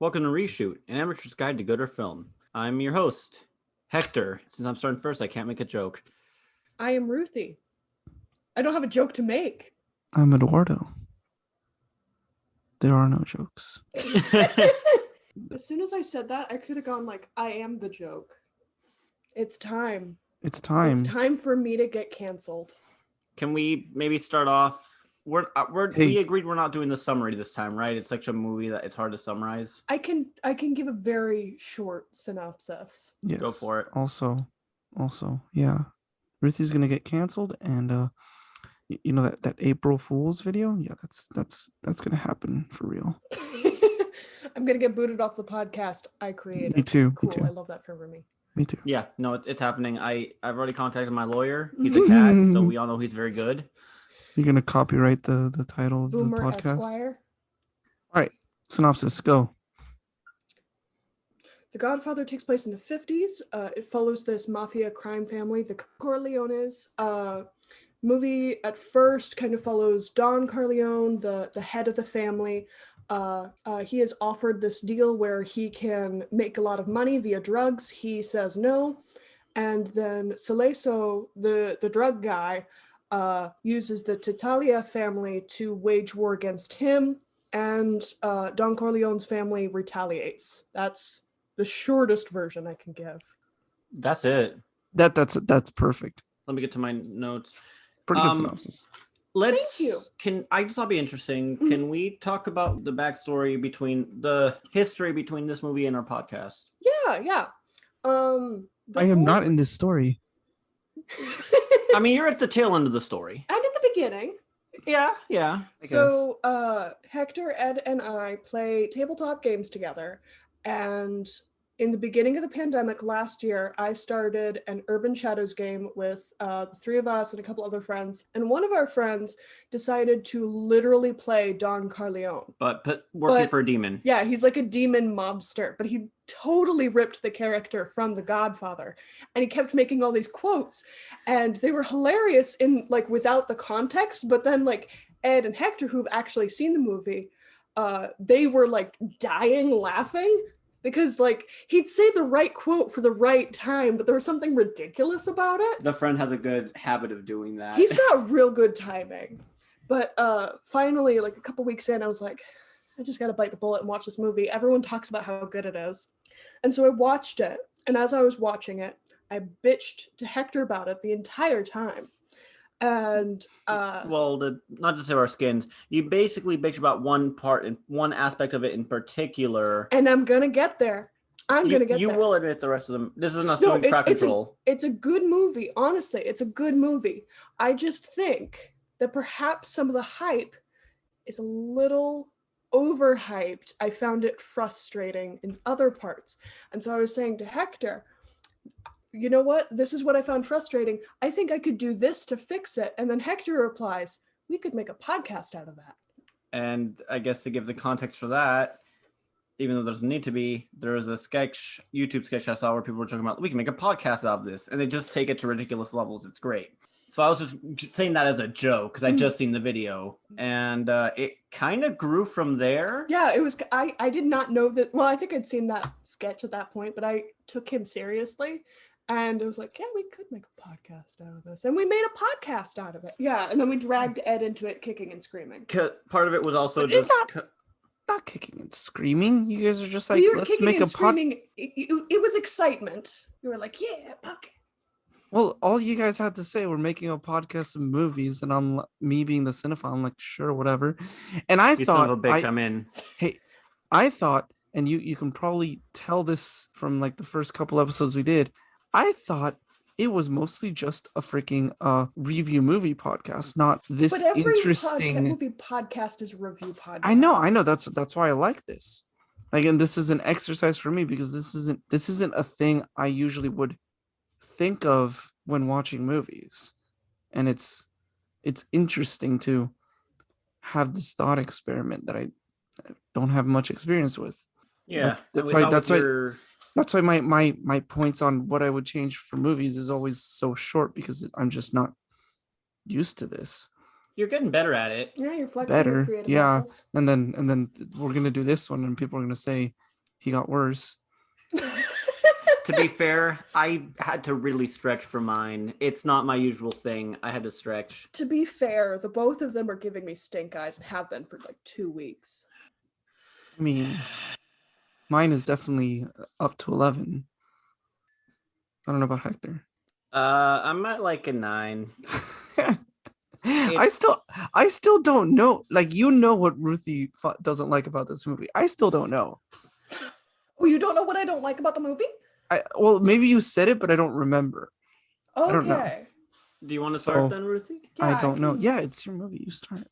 Welcome to Reshoot, an amateur's guide to good or film. I'm your host, Hector. Since I'm starting first, I can't make a joke. I am Ruthie. I don't have a joke to make. I'm Eduardo. There are no jokes. As soon as I said that, I could have gone like, I am the joke. It's time. It's time. It's time for me to get canceled. Can we maybe start off? We agreed we're not doing the summary this time, right? It's such a movie that it's hard to summarize. I can give a very short synopsis. Yes. Go for it. Also, yeah. Ruthie's gonna get canceled, and you know that April Fool's video? Yeah, that's gonna happen for real. I'm gonna get booted off the podcast I created. Me too. Cool. Me too. I love that for me. Me too. Yeah, no, it's happening. I've already contacted my lawyer. He's a cat, so we all know he's very good. You're gonna copyright the title of Boomer the podcast. Esquire. All right, synopsis. Go. The Godfather takes place in the 50s. It follows this mafia crime family, the Corleones. Movie at first kind of follows Don Corleone, the head of the family. He is offered this deal where he can make a lot of money via drugs. He says no. And then Saleso, the drug guy, uses the Titalia family to wage war against him. And Don Corleone's family retaliates. That's the shortest version I can give. That's it. That's perfect. Let me get to my notes. Pretty good synopsis. Thank you. I just thought it'd be interesting. Can we talk about the backstory the history between this movie and our podcast? Yeah. I am not in this story. I mean, you're at the tail end of the story. And at the beginning. Yeah. So Hector, Ed, and I play tabletop games together. And in the beginning of the pandemic last year, I started an Urban Shadows game with the three of us and a couple other friends. And one of our friends decided to literally play Don Corleone. But working for a demon. Yeah, he's like a demon mobster, but he totally ripped the character from The Godfather. And he kept making all these quotes. And they were hilarious in like without the context, but then like Ed and Hector, who've actually seen the movie, they were like dying laughing. Because like he'd say the right quote for the right time, but there was something ridiculous about it. The friend has a good habit of doing that. He's got real good timing. But finally, like a couple weeks in, I was like, I just got to bite the bullet and watch this movie. Everyone talks about how good it is. And so I watched it. And as I was watching it, I bitched to Hector about it the entire time. And not to save our skins, you basically bitch about one part and one aspect of it in particular. And I'm gonna get there. You will admit the rest of them. This is not doing crowd control. It's a good movie. Honestly, it's a good movie. I just think that perhaps some of the hype is a little overhyped. I found it frustrating in other parts. And so I was saying to Hector, you know what? This is what I found frustrating. I think I could do this to fix it. And then Hector replies, we could make a podcast out of that. And I guess to give the context for that, even though there doesn't need to be, there was a YouTube sketch I saw where people were talking about, we can make a podcast out of this. And they just take it to ridiculous levels. It's great. So I was just saying that as a joke because I just seen the video. And it kind of grew from there. Yeah, it was, I did not know that. Well, I think I'd seen that sketch at that point, but I took him seriously. And it was like, yeah, we could make a podcast out of this. And we made a podcast out of it. Yeah, and then we dragged Ed into it, kicking and screaming. Part of it was also but just... Not kicking and screaming. You guys are just like, let's make a podcast. It was excitement. You were like, yeah, podcast. Well, all you guys had to say were making a podcast of movies, and me being the cinephile, I'm like, sure, whatever. And I thought... son of a bitch, I'm in. Hey, I thought, and you can probably tell this from like the first couple episodes we did, I thought it was mostly just a freaking review movie podcast, not this but every interesting movie podcast is a review podcast. I know. That's why I like this. Like, and this is an exercise for me because this isn't a thing I usually would think of when watching movies, and it's interesting to have this thought experiment that I don't have much experience with. Yeah, that's why my points on what I would change for movies is always so short because I'm just not used to this. You're getting better at it. Yeah, you're flexing your creative muscles. And then we're gonna do this one, and people are gonna say he got worse. To be fair, I had to really stretch for mine. It's not my usual thing. I had to stretch. To be fair, the both of them are giving me stink eyes and have been for like 2 weeks. I mean, mine is definitely up to 11. I don't know about Hector. I'm at like a 9. I still don't know. Like, you know what Ruthie doesn't like about this movie. I still don't know. Oh, you don't know what I don't like about the movie? Well, maybe you said it, but I don't remember. Okay. I don't know. Do you want to start then, Ruthie? Yeah, I don't know. can- Yeah, it's your movie. You start.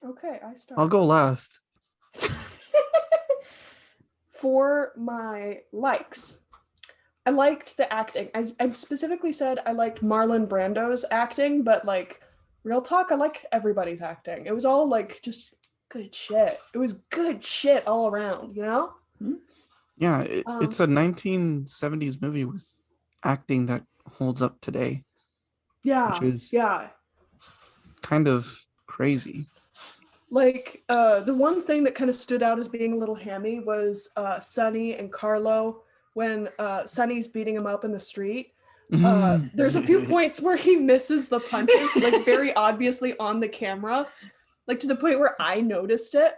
Okay, I start. I'll go last. For my likes, I liked the acting. I specifically said I liked Marlon Brando's acting, but like real talk, I like everybody's acting. It was all like just good shit. It was good shit all around, you know? Yeah, it's a 1970s movie with acting that holds up today, Yeah. which is Yeah. kind of crazy. Like the one thing that kind of stood out as being a little hammy was Sonny and Carlo when Sonny's beating him up in the street. There's a few points where he misses the punches, like very obviously on the camera, like to the point where I noticed it.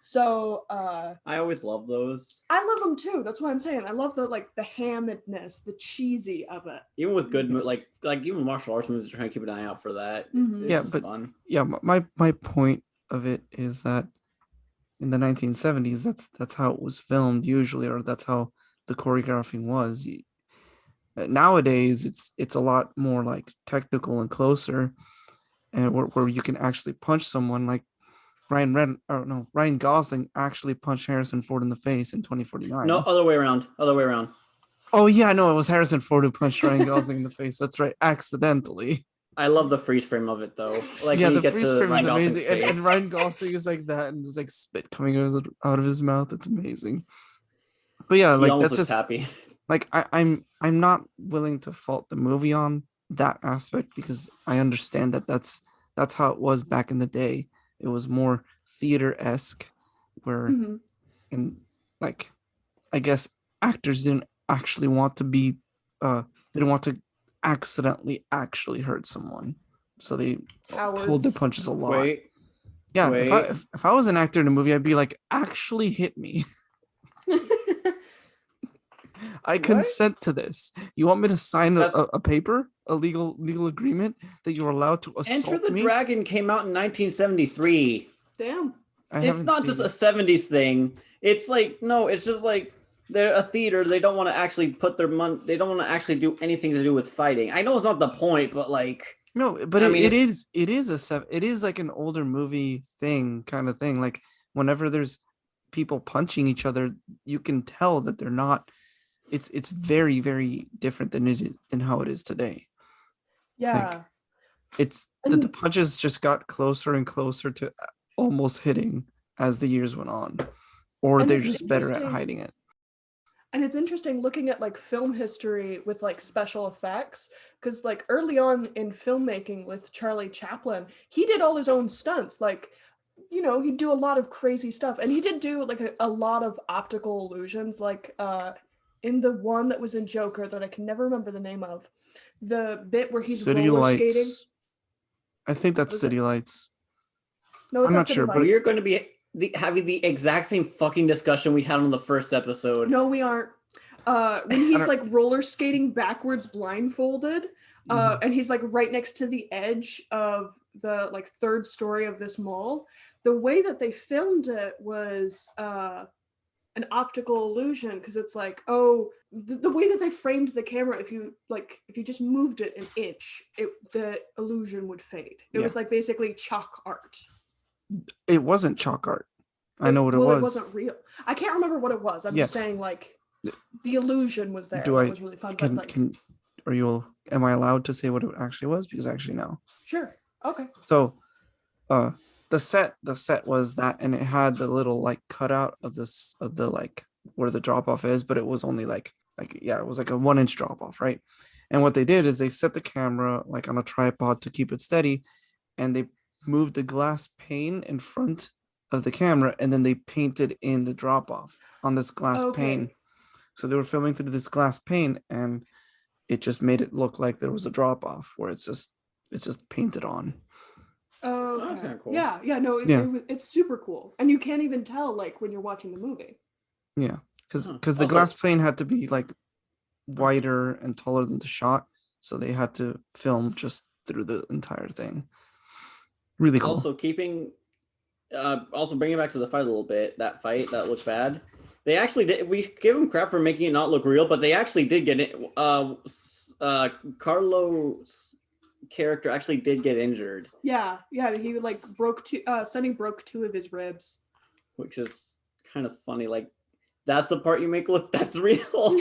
So I always love those. I love them too. That's what I'm saying. I love the hammedness, the cheesy of it. Even with good like even martial arts movies, trying to keep an eye out for that. Mhm. It's Yeah, just but fun. yeah, my point of it is that in the 1970s, that's how it was filmed usually, or that's how the choreographing was. Nowadays, it's a lot more like technical and closer, and where you can actually punch someone. Like Ryan Gosling actually punched Harrison Ford in the face in 2049. No, other way around. Oh yeah, no, it was Harrison Ford who punched Ryan Gosling in the face. That's right, accidentally. I love the freeze frame of it though. Like Yeah, when you the get freeze to frame is Ryan Gosling's amazing, and face. Ryan Gosling is like that, and there's like spit coming out of his mouth. It's amazing. But yeah, He like almost that's looks just happy. like I'm not willing to fault the movie on that aspect because I understand that that's how it was back in the day. It was more theater-esque, where Mhm. and like I guess actors didn't actually want to be didn't want to accidentally actually hurt someone, so they pulled their Cowards. punches a lot. Wait. Yeah, wait. if I was an actor in a movie, I'd be like, actually hit me. I What? consent to this. You want me to sign That's- a paper, a legal agreement that you're allowed to assault Enter the me? Dragon came out in 1973. Damn. It's not just a 70s thing. It's like no, it's just like they're a theater. They don't want to actually put their money. They don't want to actually do anything to do with fighting. I know it's not the point, but like No, but I mean, it is like an older movie thing kind of thing. Like whenever there's people punching each other, you can tell that they're not. It's very, very different than how it is today. Yeah. It's the punches just got closer and closer to almost hitting as the years went on, or And they're it's just better at interesting- hiding it. And it's interesting looking at like film history with like special effects, because like early on in filmmaking with Charlie Chaplin, he did all his own stunts. Like, you know, he'd do a lot of crazy stuff, and he did do like a lot of optical illusions. Like in the one that was in Joker that I can never remember the name of, the bit where he's City roller Lights. skating. I think that's Was City it? Lights. No, it's I'm not not City sure, but Lights. we're going to be having the exact same fucking discussion we had on the first episode. No, we aren't. When he's like roller skating backwards blindfolded, and he's like right next to the edge of the like third story of this mall. The way that they filmed it was an optical illusion, because it's like, oh, the way that they framed the camera, if you just moved it an inch, the illusion would fade. It was like basically chalk art. It wasn't chalk art. I know what it was. It wasn't real. I can't remember what it was. I'm just saying, like, the illusion was there. That was really fun. Am I allowed to say what it actually was? Because I actually know. Sure. Okay. So, the set was that, and it had the little like cutout of the like where the drop off is, but it was only it was like a 1-inch drop off, right? And what they did is they set the camera like on a tripod to keep it steady, and they moved the glass pane in front of the camera, and then they painted in the drop off on this glass pane. Okay. So they were filming through this glass pane, and it just made it look like there was a drop off where it's just painted on. Oh, that's okay. kinda cool. Yeah, no, Yeah. it's super cool, and you can't even tell like when you're watching the movie. Yeah, because Huh. the Also- glass pane had to be like wider and taller than the shot, so they had to film just through the entire thing. Really cool. Also keeping, also bringing it back to the fight a little bit. That fight that looked bad. They actually did. We give them crap for making it not look real, but they actually did get it. Carlos' character actually did get injured, Yeah, he like Sonny broke 2 of his ribs. which is kind of funny. Like, that's the part you make look that's real.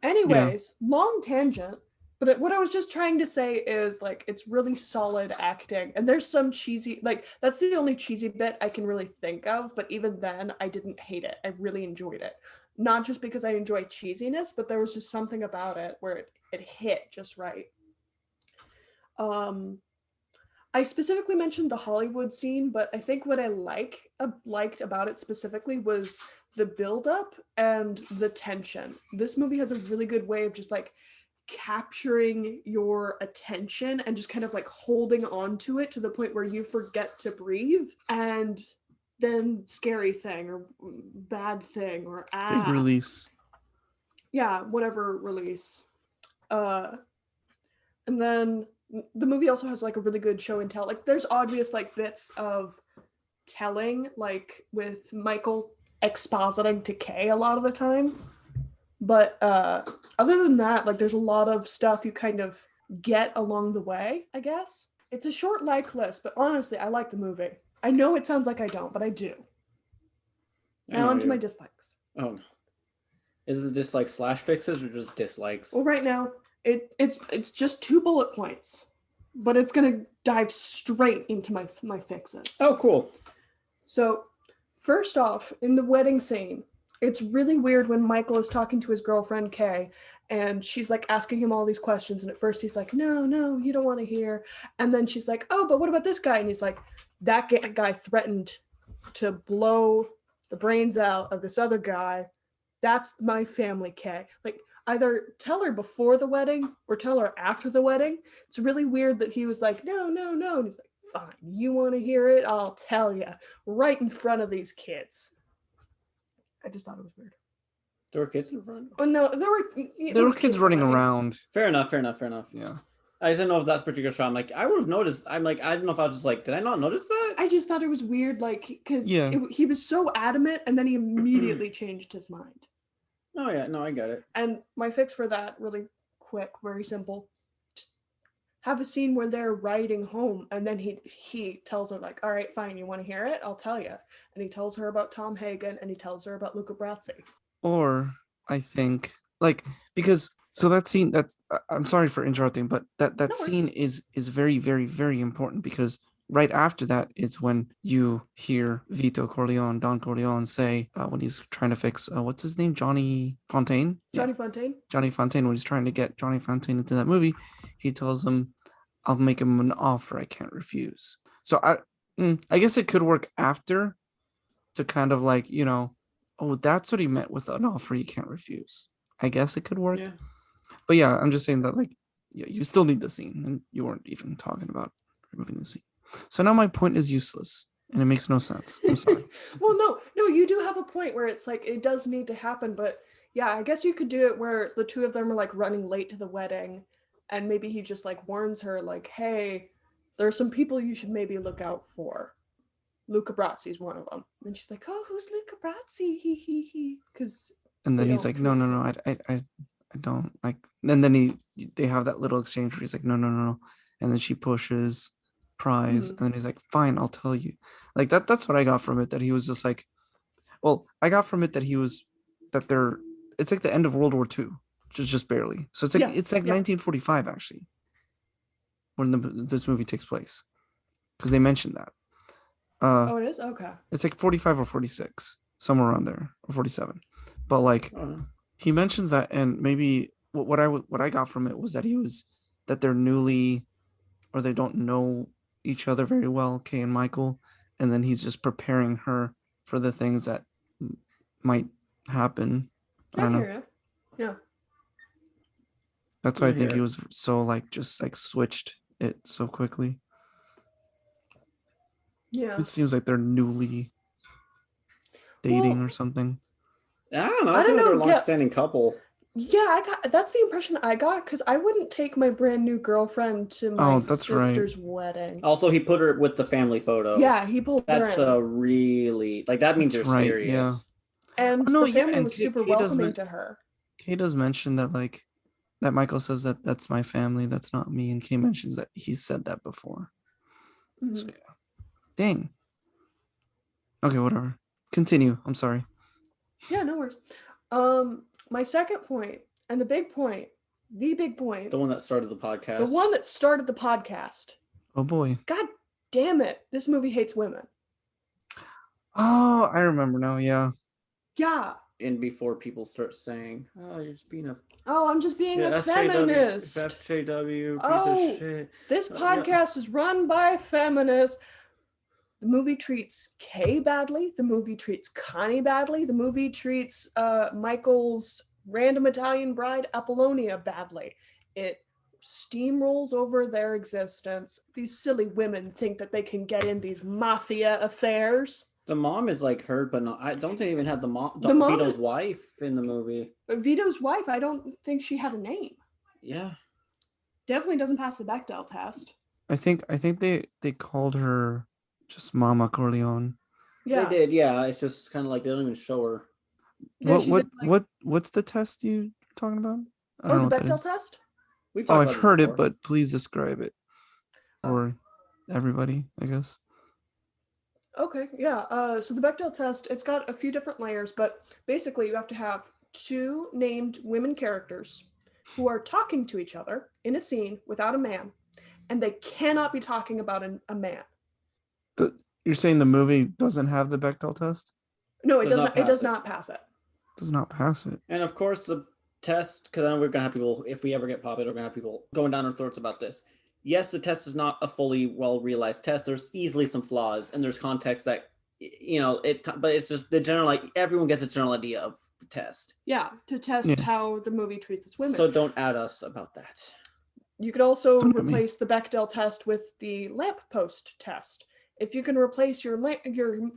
Anyways, long tangent, but what I was just trying to say is like it's really solid acting, and there's some cheesy, like that's the only cheesy bit I can really think of, but even then I didn't hate it. I really enjoyed it. Not just because I enjoy cheesiness, but there was just something about it where it hit just right. I specifically mentioned the Hollywood scene, but I think what I liked about it specifically was the buildup and the tension. This movie has a really good way of just like capturing your attention and just kind of like holding on to it to the point where you forget to breathe, and then scary thing or bad thing or Big release. yeah, whatever release. And then the movie also has like a really good show and tell. Like there's obvious like bits of telling, like with Michael expositing to Kay a lot of the time. But other than that, like there's a lot of stuff you kind of get along the way, I guess. It's a short like list, but honestly, I like the movie. I know it sounds like I don't, but I do. Now onto my dislikes. Oh no. Is it just like slash fixes or just dislikes? Well, right now, it's just 2 bullet points, but it's gonna dive straight into my fixes. Oh, cool. So, first off, in the wedding scene, it's really weird when Michael is talking to his girlfriend Kay, and she's like asking him all these questions, and at first he's like, no, you don't want to hear, and then she's like, oh, but what about this guy? And he's like, that guy threatened to blow the brains out of this other guy. That's my family, Kay. Like, either tell her before the wedding or tell her after the wedding. It's really weird that he was like, no. And he's like, fine, you want to hear it? I'll tell you right in front of these kids. I just thought it was weird. There were kids in front? Oh, no, There were kids running around. Fair enough. Yeah. I didn't know if that's particular shot. I'm like, I would have noticed. I'm like, I don't know if I was just like, did I not notice that? I just thought it was weird, like, because Yeah. he was so adamant and then he immediately changed his mind. Oh yeah, no, I get it. And my fix for that, really quick, very simple. Just have a scene where they're riding home, and then he tells her like, all right, fine, you want to hear it? I'll tell you. And he tells her about Tom Hagen, and he tells her about Luca Brasi. Or I think like because so that scene I'm sorry for interrupting, but that No worries. scene is very, very, very important because right after that is when you hear Don Corleone say when he's trying to fix what's his name, Johnny Fontaine. Johnny Fontaine. Johnny Fontaine, when he's trying to get Johnny Fontaine into that movie, he tells him, "I'll make him an offer I can't refuse." So I guess it could work after to kind of like, oh, that's what he meant with an offer you can't refuse. I guess it could work. Yeah. But yeah, I'm just saying that like you still need the scene, and you weren't even talking about removing the scene. So now my point is useless, and it makes no sense. I'm sorry. Well, no, you do have a point where it's like it does need to happen, but yeah, I guess you could do it where the 2 of them are like running late to the wedding, and maybe he just like warns her like, hey, there are some people you should maybe look out for. Luca Brasi is one of them. And she's like, oh, who's Luca Brasi? He. Because And then they he's don't like, no, I don't like. And then they have that little exchange where he's like, no. And then she pushes prize, and then he's like, fine, I'll tell you. Like that's what I got from it, that he was just like, well, I got from it that it's like the end of World War II, just barely. So it's like 1945 actually, when this movie takes place, because they mentioned that. Oh, it is? Okay. It's like 45 or 46, somewhere around there, or 47. But like he mentions that, and maybe what I got from it was that they're newly, or they don't know each other very well, Kay and Michael, and then he's just preparing her for the things that might happen. I don't know. hear you. Yeah. That's why I I think hear he it. was so like just like switched it so quickly. Yeah. It seems like they're newly dating Well, or something. I don't know. I I seem don't like they're a know, yeah. long-standing couple. Yeah, that's the impression I got because I wouldn't take my brand new girlfriend to my Oh, that's right. sister's wedding. Also, he put her with the family photo. Yeah, he pulled That's her in. really like that means That's you're right, serious. yeah. And Oh, no, the yeah, family and was Kay- super Kay does welcoming men- to her. Kay does mention that like that Michael says that that's my family, that's not me, and Kay mentions that he said that before. Mhm. So yeah. Dang. Okay, whatever. Continue. I'm sorry. Yeah, no worries. My second point, and the big point, The one that started the podcast. the one that started the podcast. Oh boy. God damn it, this movie hates women. Oh, I remember now. Yeah. Yeah. And before people start saying, "Oh, you're just being a Oh, I'm just being a SJW, feminist. FJW piece Oh, of shit." This Yeah. podcast is run by a feminist. The movie treats Kay badly. The movie treats Connie badly. The movie treats Michael's random Italian bride, Apollonia, badly. It steamrolls over their existence. These silly women think that they can get in these mafia affairs. The mom is like hurt, but not. I don't think they even had the mom, The mom- Vito's wife in the movie. But Vito's wife, I don't think she had a name. Yeah. Definitely doesn't pass the Bechdel test. I think they called her just Mama Corleone. Yeah. They did. Yeah, it's just kind of like they don't even show her. Yeah, she's in, like- What's the test you're talking about? I Oh, don't know the what that Bechdel is. test? We've Oh, talked I've about heard it, before. but please describe it. Or everybody, I guess. Okay, yeah. So the Bechdel test, it's got a few different layers, but basically you have to have two named women characters who are talking to each other in a scene without a man, and they cannot be talking about a man. You're saying the movie doesn't have the Bechdel test? No, it Does does not not. It pass does it. not pass it. Does not pass it. And of course, the test, because then we're gonna have people. If we ever get popular, we're gonna have people going down our throats about this. Yes, the test is not a fully well realized test. There's easily some flaws, and there's context that but it's just the general, like everyone gets a general idea of the test. Yeah, to test Yeah. how the movie treats its women. So don't add us about that. You could also Don't at me. replace the Bechdel test with the lamppost test. If you can replace your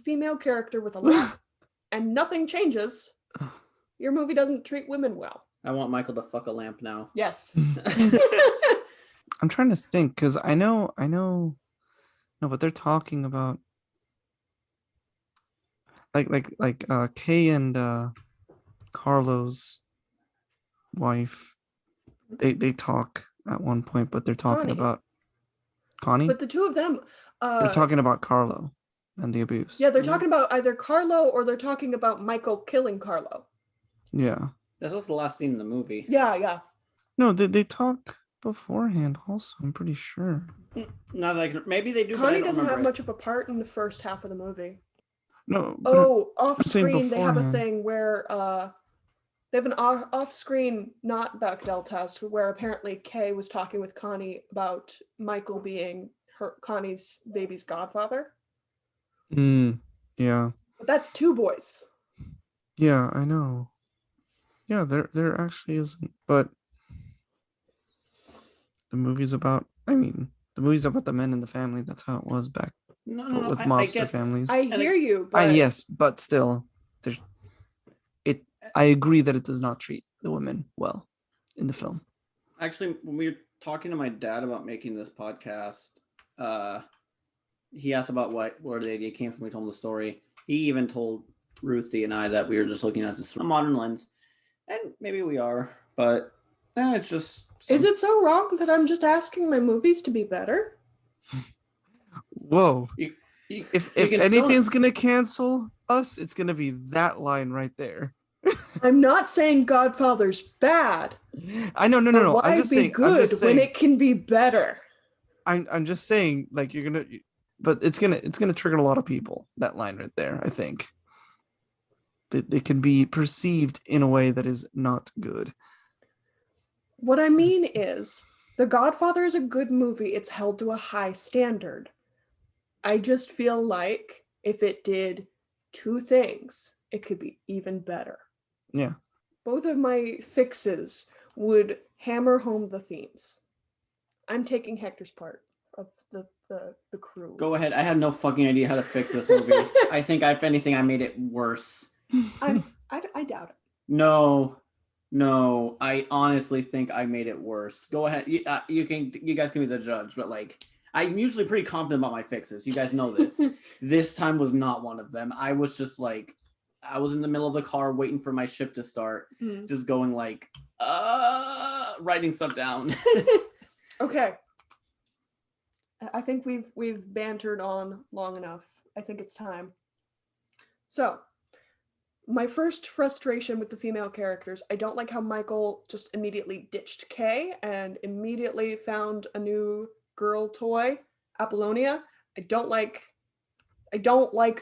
female character with a lamp and nothing changes, your movie doesn't treat women well. I want Michael to fuck a lamp now. Yes. I'm trying to think because I know. No, but they're talking about like Kay and Carlo's wife. They talk at one point, but they're talking Connie. about Connie. But the two of them, They're talking about Carlo and the abuse. yeah, they're Yeah. talking about either Carlo or they're talking about Michael killing Carlo. Yeah. That's also the last scene in the movie. Yeah. No, they talk beforehand also, I'm pretty sure. Not like maybe they do. but I Connie don't doesn't have remember it. much of a part in the first half of the movie. No. but Oh, off saying screen they have a beforehand. thing where they have an off screen not Bechdel test where apparently Kay was talking with Connie about Michael being Connie's baby's godfather. Yeah. But that's two boys. Yeah, I know. Yeah, there actually isn't. But the movie's about the men in the family. That's how it was back No. with I mobster get, families. I hear you, but Yes, but still, I agree that it does not treat the women well in the film. Actually, when we were talking to my dad about making this podcast, he asked about where the idea came from. We told him the story. He even told Ruthie and I that we were just looking at this from a modern lens, and maybe we are, but it's just. is it so wrong that I'm just asking my movies to be better? Whoa. If you can anything's gonna cancel us, it's gonna be that line right there. I'm not saying Godfather's bad. I know, no. But why I'm just be saying. good when it can be better? I'm just saying, like you're gonna, but it's gonna trigger a lot of people. That line right there, I think. That they can be perceived in a way that is not good. What I mean is, The Godfather is a good movie. It's held to a high standard. I just feel like if it did two things, it could be even better. Yeah. Both of my fixes would hammer home the themes. I'm taking Hector's part of the crew. Go ahead. I have no fucking idea how to fix this movie. I think, if anything, I made it worse. I doubt it. No. I honestly think I made it worse. Go ahead. You guys can be the judge, but like, I'm usually pretty confident about my fixes. You guys know this. This time was not one of them. I was just like, I was in the middle of the car waiting for my shift to start, just going like, writing stuff down. Okay. I think we've bantered on long enough. I think it's time. So, my first frustration with the female characters, I don't like how Michael just immediately ditched Kay and immediately found a new girl toy, Apollonia. I don't like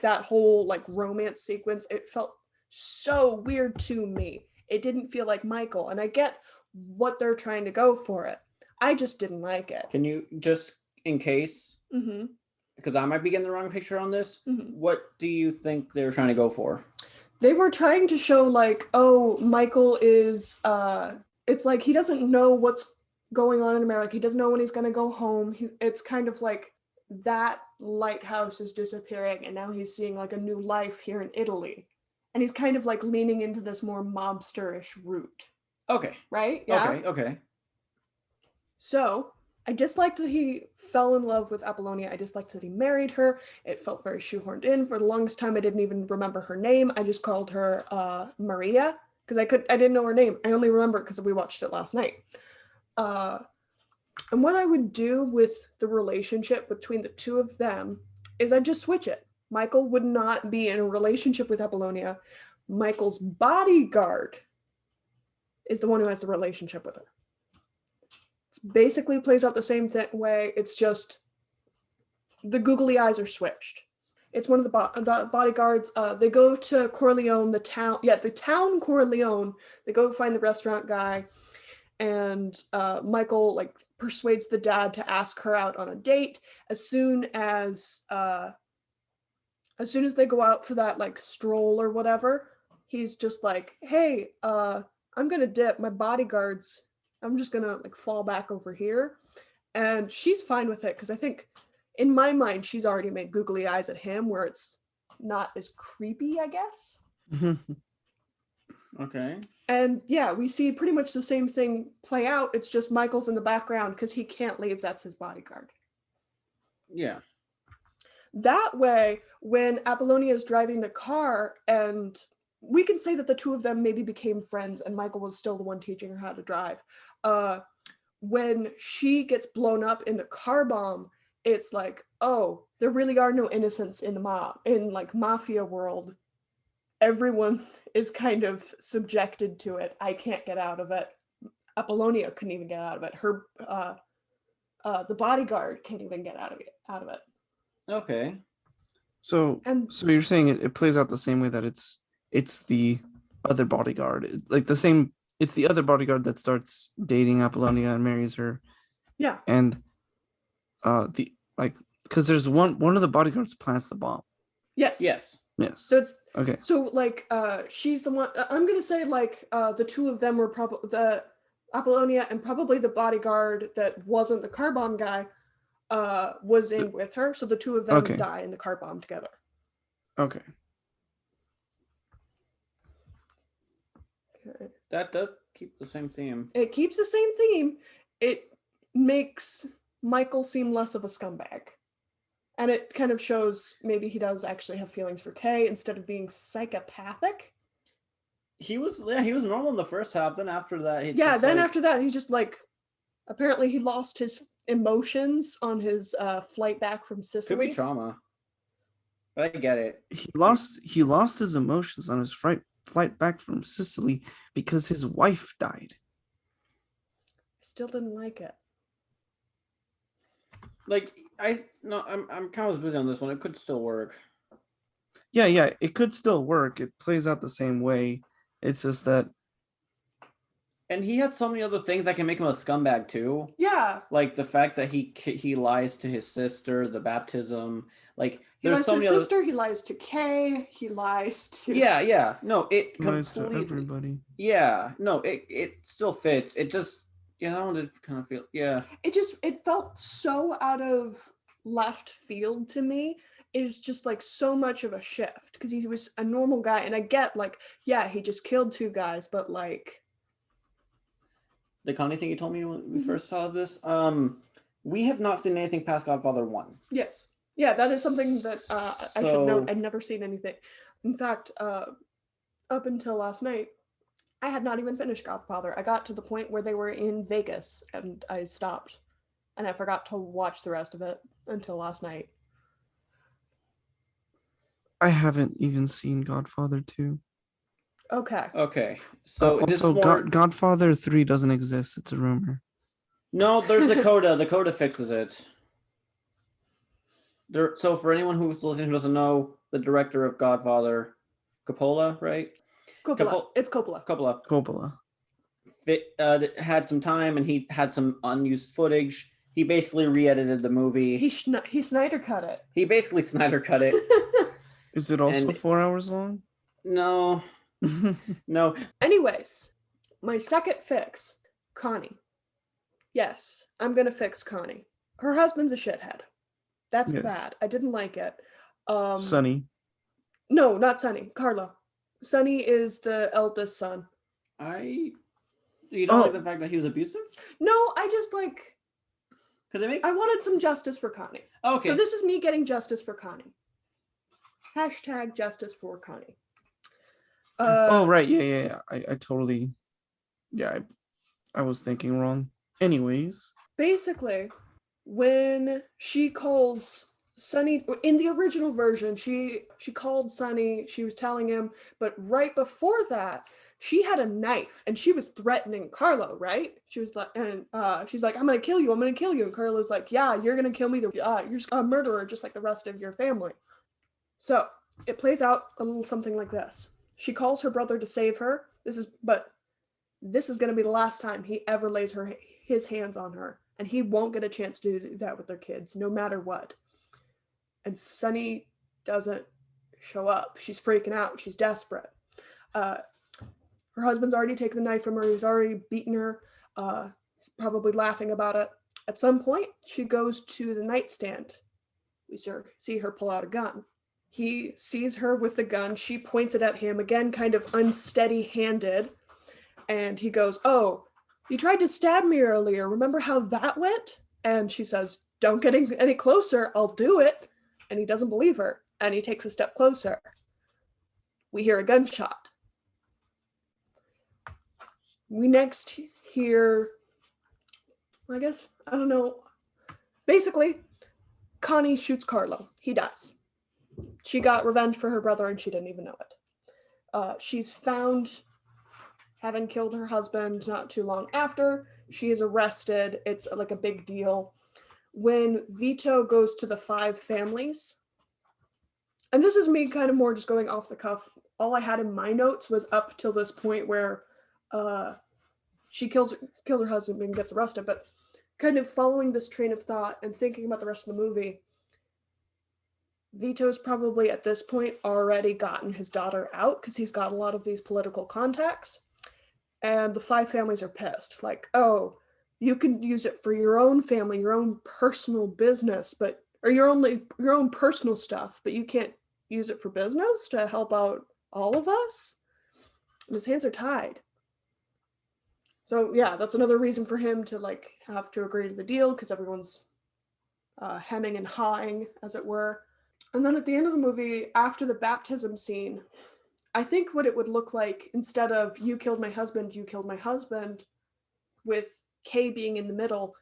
that whole like romance sequence. It felt so weird to me. It didn't feel like Michael, and I get what they're trying to go for it. I just didn't like it. Can you just, in case, because I might be getting the wrong picture on this, what do you think they're trying to go for? They were trying to show like, oh, Michael is it's like he doesn't know what's going on in America. He doesn't know when he's going to go home. It's kind of like that lighthouse is disappearing and now he's seeing like a new life here in Italy. And he's kind of like leaning into this more mobster-ish route. Okay. Right? Yeah. Okay. So, I disliked that he fell in love with Apollonia. I disliked that he married her. It felt very shoehorned in. For the longest time, I didn't even remember her name. I just called her Maria because I didn't know her name. I only remember it because we watched it last night. And what I would do with the relationship between the two of them is I'd just switch it. Michael would not be in a relationship with Apollonia. Michael's bodyguard is the one who has the relationship with her. It basically plays out the same way. It's just the googly eyes are switched. It's one of the bodyguards. They go to Corleone, the town Corleone. They go find the restaurant guy, and Michael like persuades the dad to ask her out on a date. As soon as they go out for that like stroll or whatever, he's just like, "Hey, I'm gonna dip. My bodyguards. I'm just gonna like fall back over here," and she's fine with it because I think, in my mind, she's already made googly eyes at him, where it's not as creepy, I guess. Okay. And yeah, we see pretty much the same thing play out. It's just Michael's in the background because he can't leave. That's his bodyguard. Yeah. That way, when Apollonia is driving the car, and we can say that the two of them maybe became friends and Michael was still the one teaching her how to drive. When she gets blown up in the car bomb, it's like, oh, there really are no innocents in the mafia world. Everyone is kind of subjected to it. I can't get out of it. Apollonia couldn't even get out of it. Her the bodyguard can't even get out of it. Okay. So you're saying it plays out the same way that it's the other bodyguard, it's the other bodyguard that starts dating Apollonia and marries her. Yeah. And because there's one of the bodyguards plants the bomb. Yes. So it's okay. So like she's the one. I'm gonna say like the two of them were probably the Apollonia and probably the bodyguard that wasn't the car bomb guy was in with her. So the two of them die in the car bomb together. Okay. That does keep the same theme. It keeps the same theme. It makes Michael seem less of a scumbag. And it kind of shows maybe he does actually have feelings for Kay instead of being psychopathic. He was normal in the first half. Then after that, after that, he's just like, apparently he lost his emotions on his flight back from Sicily. Could be trauma. But I get it. He lost his emotions on his flight back from Sicily because his wife died. I still didn't like it. Like I'm kind of with you on this one. It could still work. Yeah, it could still work. It plays out the same way. It's just that And he has so many other things that can make him a scumbag too. Yeah. Like the fact that he lies to his sister, the baptism. Like He there's lies so to many his other. sister, he lies to Kay, he lies to Yeah. No, it Lies to completely. everybody. Yeah. No, it still fits. It just that one did kind of feel. Yeah. It felt so out of left field to me. It was just like so much of a shift because he was a normal guy, and I get like, yeah, he just killed 2 guys, but like The Connie thing you told me when we Mhm. first saw this. We have not seen anything past Godfather 1. yes. Yeah, that is something that I should note. So- I'd never seen anything. In fact, up until last night, I had not even finished Godfather. I got to the point where they were in Vegas and I stopped. And I forgot to watch the rest of it until last night. I haven't even seen Godfather 2. Okay. Okay. So this Also, is more. Godfather 3 doesn't exist. It's a rumor. No, there's the coda. The coda fixes it. So for anyone who's listening who doesn't know, the director of Godfather, Coppola, right? Coppola. It's Coppola. Coppola. Had some time and he had some unused footage. He basically re-edited the movie. He Snyder cut it. He basically Snyder cut it. Is it also And- 4 hours long? No. No. Anyways, my second fix, Connie. Yes, I'm gonna fix Connie. Her husband's a shithead. That's Yes. bad. I didn't like it. Sonny. No, not Sonny. Carlo. Sonny is the eldest son. You don't like the fact that he was abusive? No, I just like. Because it makes. I wanted some justice for Connie. Okay. So this is me getting justice for Connie. Hashtag justice for Connie. Oh right, yeah. I totally. Yeah, I was thinking wrong. Anyways, Basically, when she calls Sonny in the original version, she called Sonny. She was telling him, but right before that, she had a knife and she was threatening Carlo. Right? She was like, and she's like, "I'm gonna kill you. I'm gonna kill you." And Carlo's like, "Yeah, you're gonna kill me. You're just a murderer, just like the rest of your family." So it plays out a little something like this. She calls her brother to save her. This is going to be the last time he ever lays his hands on her, and he won't get a chance to do that with their kids, no matter what. And Sonny doesn't show up. She's freaking out. She's desperate. Her husband's already taken the knife from her. He's already beaten her. Probably laughing about it. At some point, she goes to the nightstand. We see her pull out a gun. He sees her with the gun. She points it at him, again, kind of unsteady-handed. And he goes, "Oh, you tried to stab me earlier. Remember how that went?" And she says, "Don't get any closer. I'll do it." And he doesn't believe her. And he takes a step closer. We hear a gunshot. We next hear, I don't know. Basically, Connie shoots Carlo. He dies. She got revenge for her brother and she didn't even know it. She's found having killed her husband not too long after. She is arrested. It's like a big deal. When Vito goes to the 5 families, and this is me kind of more just going off the cuff. All I had in my notes was up till this point where she killed her husband and gets arrested, but kind of following this train of thought and thinking about the rest of the movie, Vito's probably at this point already gotten his daughter out because he's got a lot of these political contacts. And the 5 families are pissed. Like, "Oh, you can use it for your own family, your own personal business, or your own personal stuff, but you can't use it for business to help out all of us." And his hands are tied. So yeah, that's another reason for him to like have to agree to the deal because everyone's hemming and hawing, as it were. And then at the end of the movie, after the baptism scene, I think what it would look like, instead of "you killed my husband," with Kay being in the middle,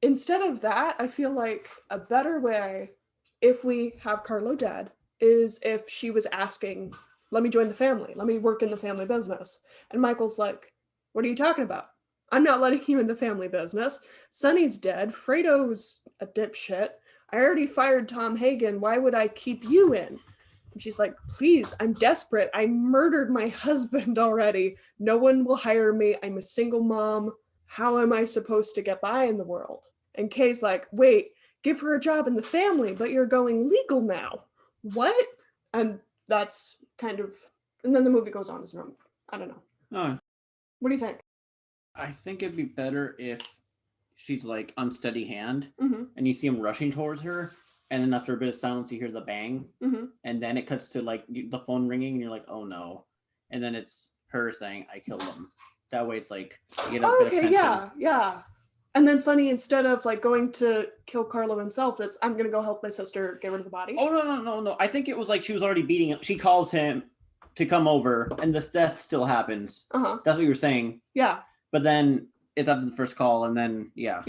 instead of that, I feel like a better way, if we have Carlo dead, is if she was asking, "Let me join the family. Let me work in the family business." And Michael's like, "What are you talking about? I'm not letting you in the family business. Sonny's dead. Fredo's a dipshit. I already fired Tom Hagen. Why would I keep you in?" And she's like, please, I'm desperate. I murdered my husband already. No one will hire me. I'm a single mom. How am I supposed to get by in the world? And Kay's like, wait, give her a job in the family, but you're going legal now. What? And that's kind of, and then the movie goes on as normal. I don't know. Oh, What do you think? I think it'd be better if she's like unsteady hand Mm-hmm. and you see him rushing towards her, and then after a bit of silence you hear the bang, Mm-hmm. and then it cuts to like the phone ringing and you're like, oh no, and then it's her saying, I killed him. That way it's like you get a bit of tension. Yeah. And then Sonny, instead of like going to kill Carlo himself, it's I'm gonna go help my sister get rid of the body. Oh no. I think it was like she was already beating him. She calls him to come over and this death still happens. Uh-huh. That's what you were saying. Yeah. But then it's after the first call and then yeah.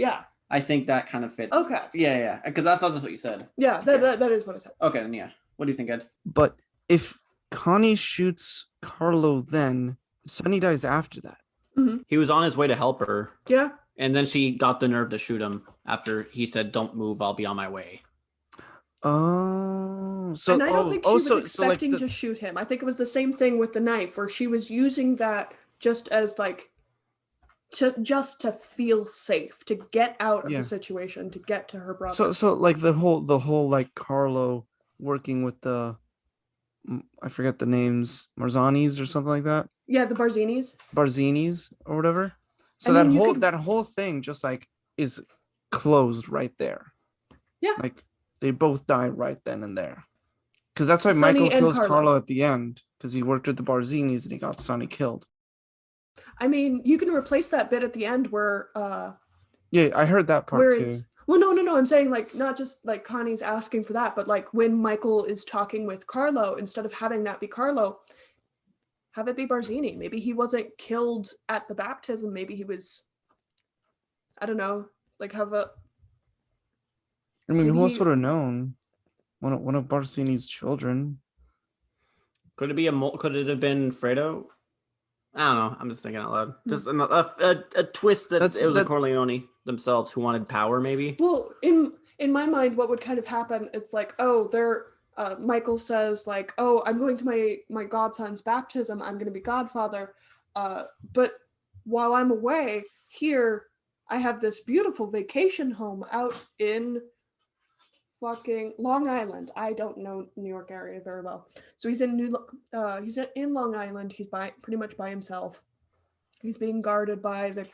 I think that kind of fits. Okay. Yeah. Because I thought that's what you said. Yeah, that is what I said. Okay, then yeah. What do you think, Ed? But if Connie shoots Carlo, then Sonny dies after that. Mm-hmm. He was on his way to help her. Yeah. And then she got the nerve to shoot him after he said, don't move, I'll be on my way. Oh, so and I don't think she was expecting like to shoot him. I think it was the same thing with the knife, where she was using that just as like to feel safe, to get out of the situation, to get to her brother. So like the whole like Carlo working with the, I forget the names, Marzanis or something like that. Yeah, the Barzinis or whatever. So that whole thing just like is closed right there. Yeah. Like they both die right then and there. Because that's why Sonny Michael kills Carlo. Carlo at the end, because he worked with the Barzinis and he got Sonny killed. I mean, you can replace that bit at the end where yeah, I heard that part too. Well, no. I'm saying like not just like Connie's asking for that, but like when Michael is talking with Carlo, instead of having that be Carlo, have it be Barzini. Maybe he wasn't killed at the baptism. Maybe he was, I don't know, like have a. I mean, who else would have known? One of Barzini's children. Could it have been Fredo? I don't know. I'm just thinking out loud. Just a twist that it was the Corleone themselves who wanted power, maybe. Well, in my mind, what would kind of happen? It's like, oh, Michael says like, oh, I'm going to my godson's baptism. I'm going to be Godfather. But while I'm away here, I have this beautiful vacation home out in fucking Long Island. I don't know New York area very well. So he's in Long Island. He's pretty much by himself. He's being guarded by the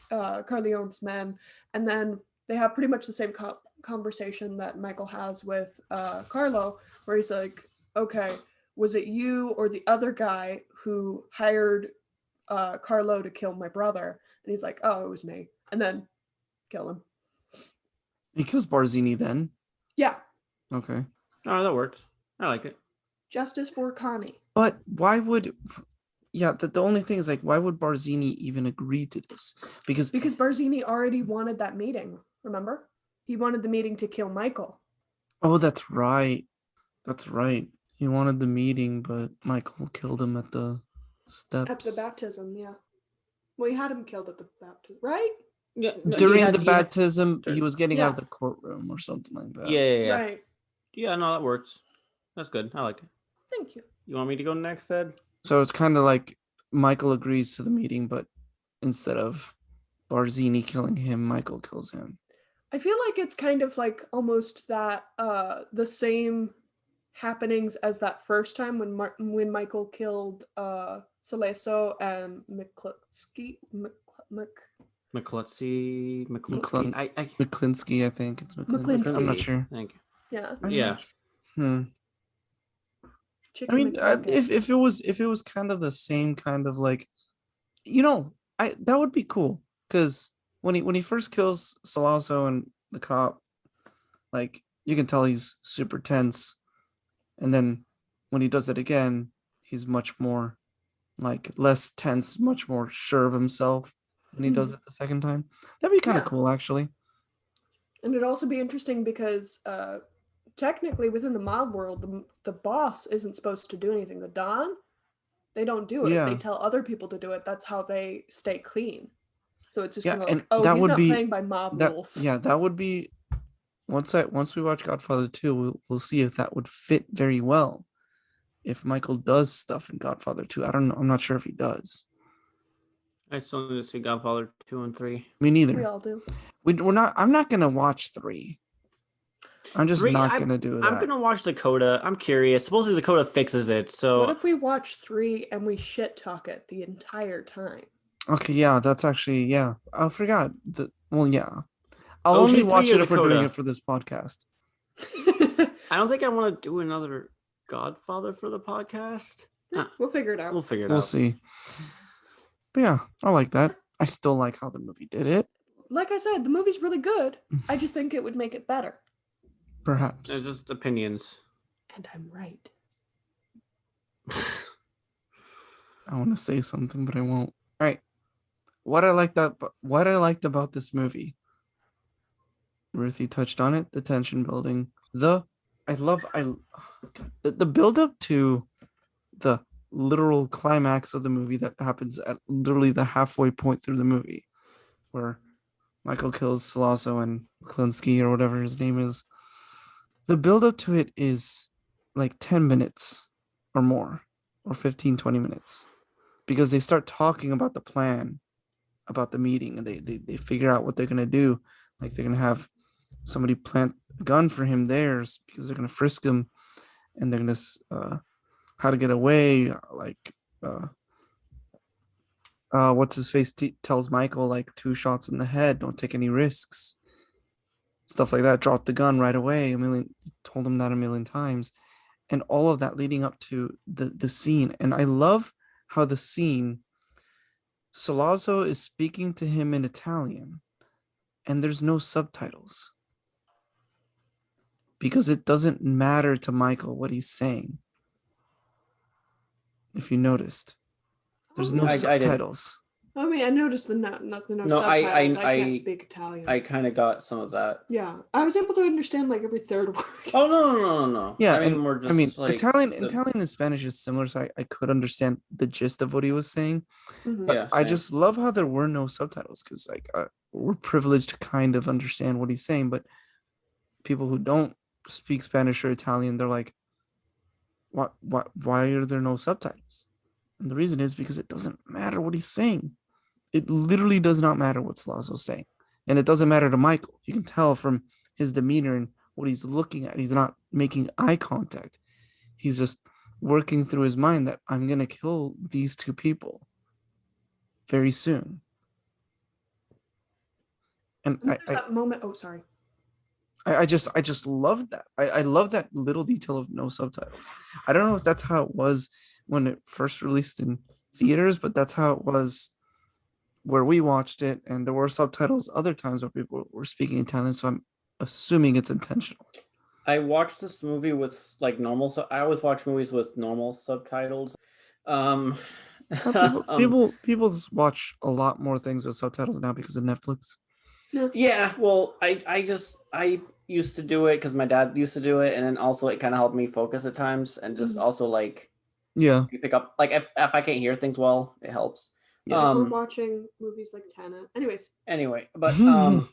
Corleone's men, and then they have pretty much the same conversation that Michael has with Carlo, where he's like, okay, was it you or the other guy who hired Carlo to kill my brother? And he's like, oh, it was me. And then kill him. He kills Barzini then? Yeah. Okay. Oh, that works. I like it. Justice for Connie. But why would... Yeah, the only thing is, like, why would Barzini even agree to this? Because Barzini already wanted that meeting, remember? He wanted the meeting to kill Michael. Oh, that's right. That's right. He wanted the meeting, but Michael killed him at the steps. At the baptism, yeah. Well, he had him killed at the baptism, right? Yeah. During the baptism, he was getting out of the courtroom or something like that. Yeah. Right. Yeah, no, that works. That's good. I like it. Thank you. You want me to go next, Ed? So it's kind of like Michael agrees to the meeting, but instead of Barzini killing him, Michael kills him. I feel like it's kind of like almost that the same happenings as that first time when Michael killed Saleso and McCluskey. McClinsky, I think it's McClinsky. I'm not sure. Thank you. Yeah. Yeah. I mean, if it was kind of the same kind of like, that would be cool, because when he first kills Salasso and the cop, like you can tell he's super tense, and then when he does it again, he's much more like less tense, much more sure of himself when he does it the second time. That'd be kind of cool, actually. And it'd also be interesting because technically within the mob world, the boss isn't supposed to do anything. The Don, they don't do it. They tell other people to do it. That's how they stay clean. So it's just kind of like, he's not playing by mob rules. Yeah, that would be, once we watch Godfather 2, we'll see if that would fit very well. if Michael does stuff in Godfather 2. I don't know. I'm not sure if he does. I still need to see Godfather 2 and 3. Me neither. We all do. We're not. I'm not gonna watch 3. I'm just 3, not gonna do that. I'm gonna watch Dakota. I'm curious. Supposedly Dakota fixes it. So What if we watch 3 and we shit talk it the entire time? Okay, yeah, that's actually yeah. I forgot. Well, yeah. I'll OG only 3 watch or it if we're doing Dakota? it for this podcast. I don't think I want to do another Godfather for the podcast. We'll figure it out. We'll figure it We'll out. see. But yeah, I like that. I still like how the movie did it. Like I said, the movie's really good. I just think it would make it better. Perhaps. They're just opinions. And I'm right. I want to say something, but I won't. All right. What I liked about this movie. Ruthie touched on it. The tension building. The build up to the literal climax of the movie that happens at literally the halfway point through the movie, where Michael kills Solosso and Klinsky or whatever his name is. The build up to it is like 10 minutes or more, or 15, 20 minutes, because they start talking about the plan, about the meeting, and they figure out what they're going to do. Like they're going to have somebody plant a gun for him there because they're going to frisk him, and they're going to how to get away. Like what's his face tells Michael, like, 2 shots in the head, don't take any risks, stuff like that. Drop the gun right away. Told him that a million times, and all of that leading up to the scene. And I love how the scene, Salazzo is speaking to him in Italian, and there's no subtitles because it doesn't matter to Michael what he's saying. If you noticed, there's no subtitles. I mean, I noticed the no No, subtitles. I can't speak Italian. I kind of got some of that. Yeah, I was able to understand like every third word. Oh no. Yeah, Italian and Spanish is similar, so I could understand the gist of what he was saying. Mhm. But Yeah, I same. just love how there were no subtitles, because like we're privileged to kind of understand what he's saying, but people who don't speak Spanish or Italian, they're like, why are there no subtitles? And the reason is because it doesn't matter what he's saying. It literally does not matter what Salazzo's saying. And it doesn't matter to Michael. You can tell from his demeanor and what he's looking at. He's not making eye contact. He's just working through his mind that I'm going to kill these 2 people very soon. And There's that moment. Oh, sorry. I just love that. I love that little detail of no subtitles. I don't know if that's how it was when it first released in theaters, but that's how it was where we watched it, and there were subtitles other times where people were speaking Italian, so I'm assuming it's intentional. I watched this movie with like normal. So I always watch movies with normal subtitles. People watch a lot more things with subtitles now because of Netflix. Yeah, well, I used to do it because my dad used to do it, and then also it kind of helped me focus at times, and just also like Yeah, you pick up, like if I can't hear things well, it helps. Yes. We're watching movies like Tenet. Anyway, but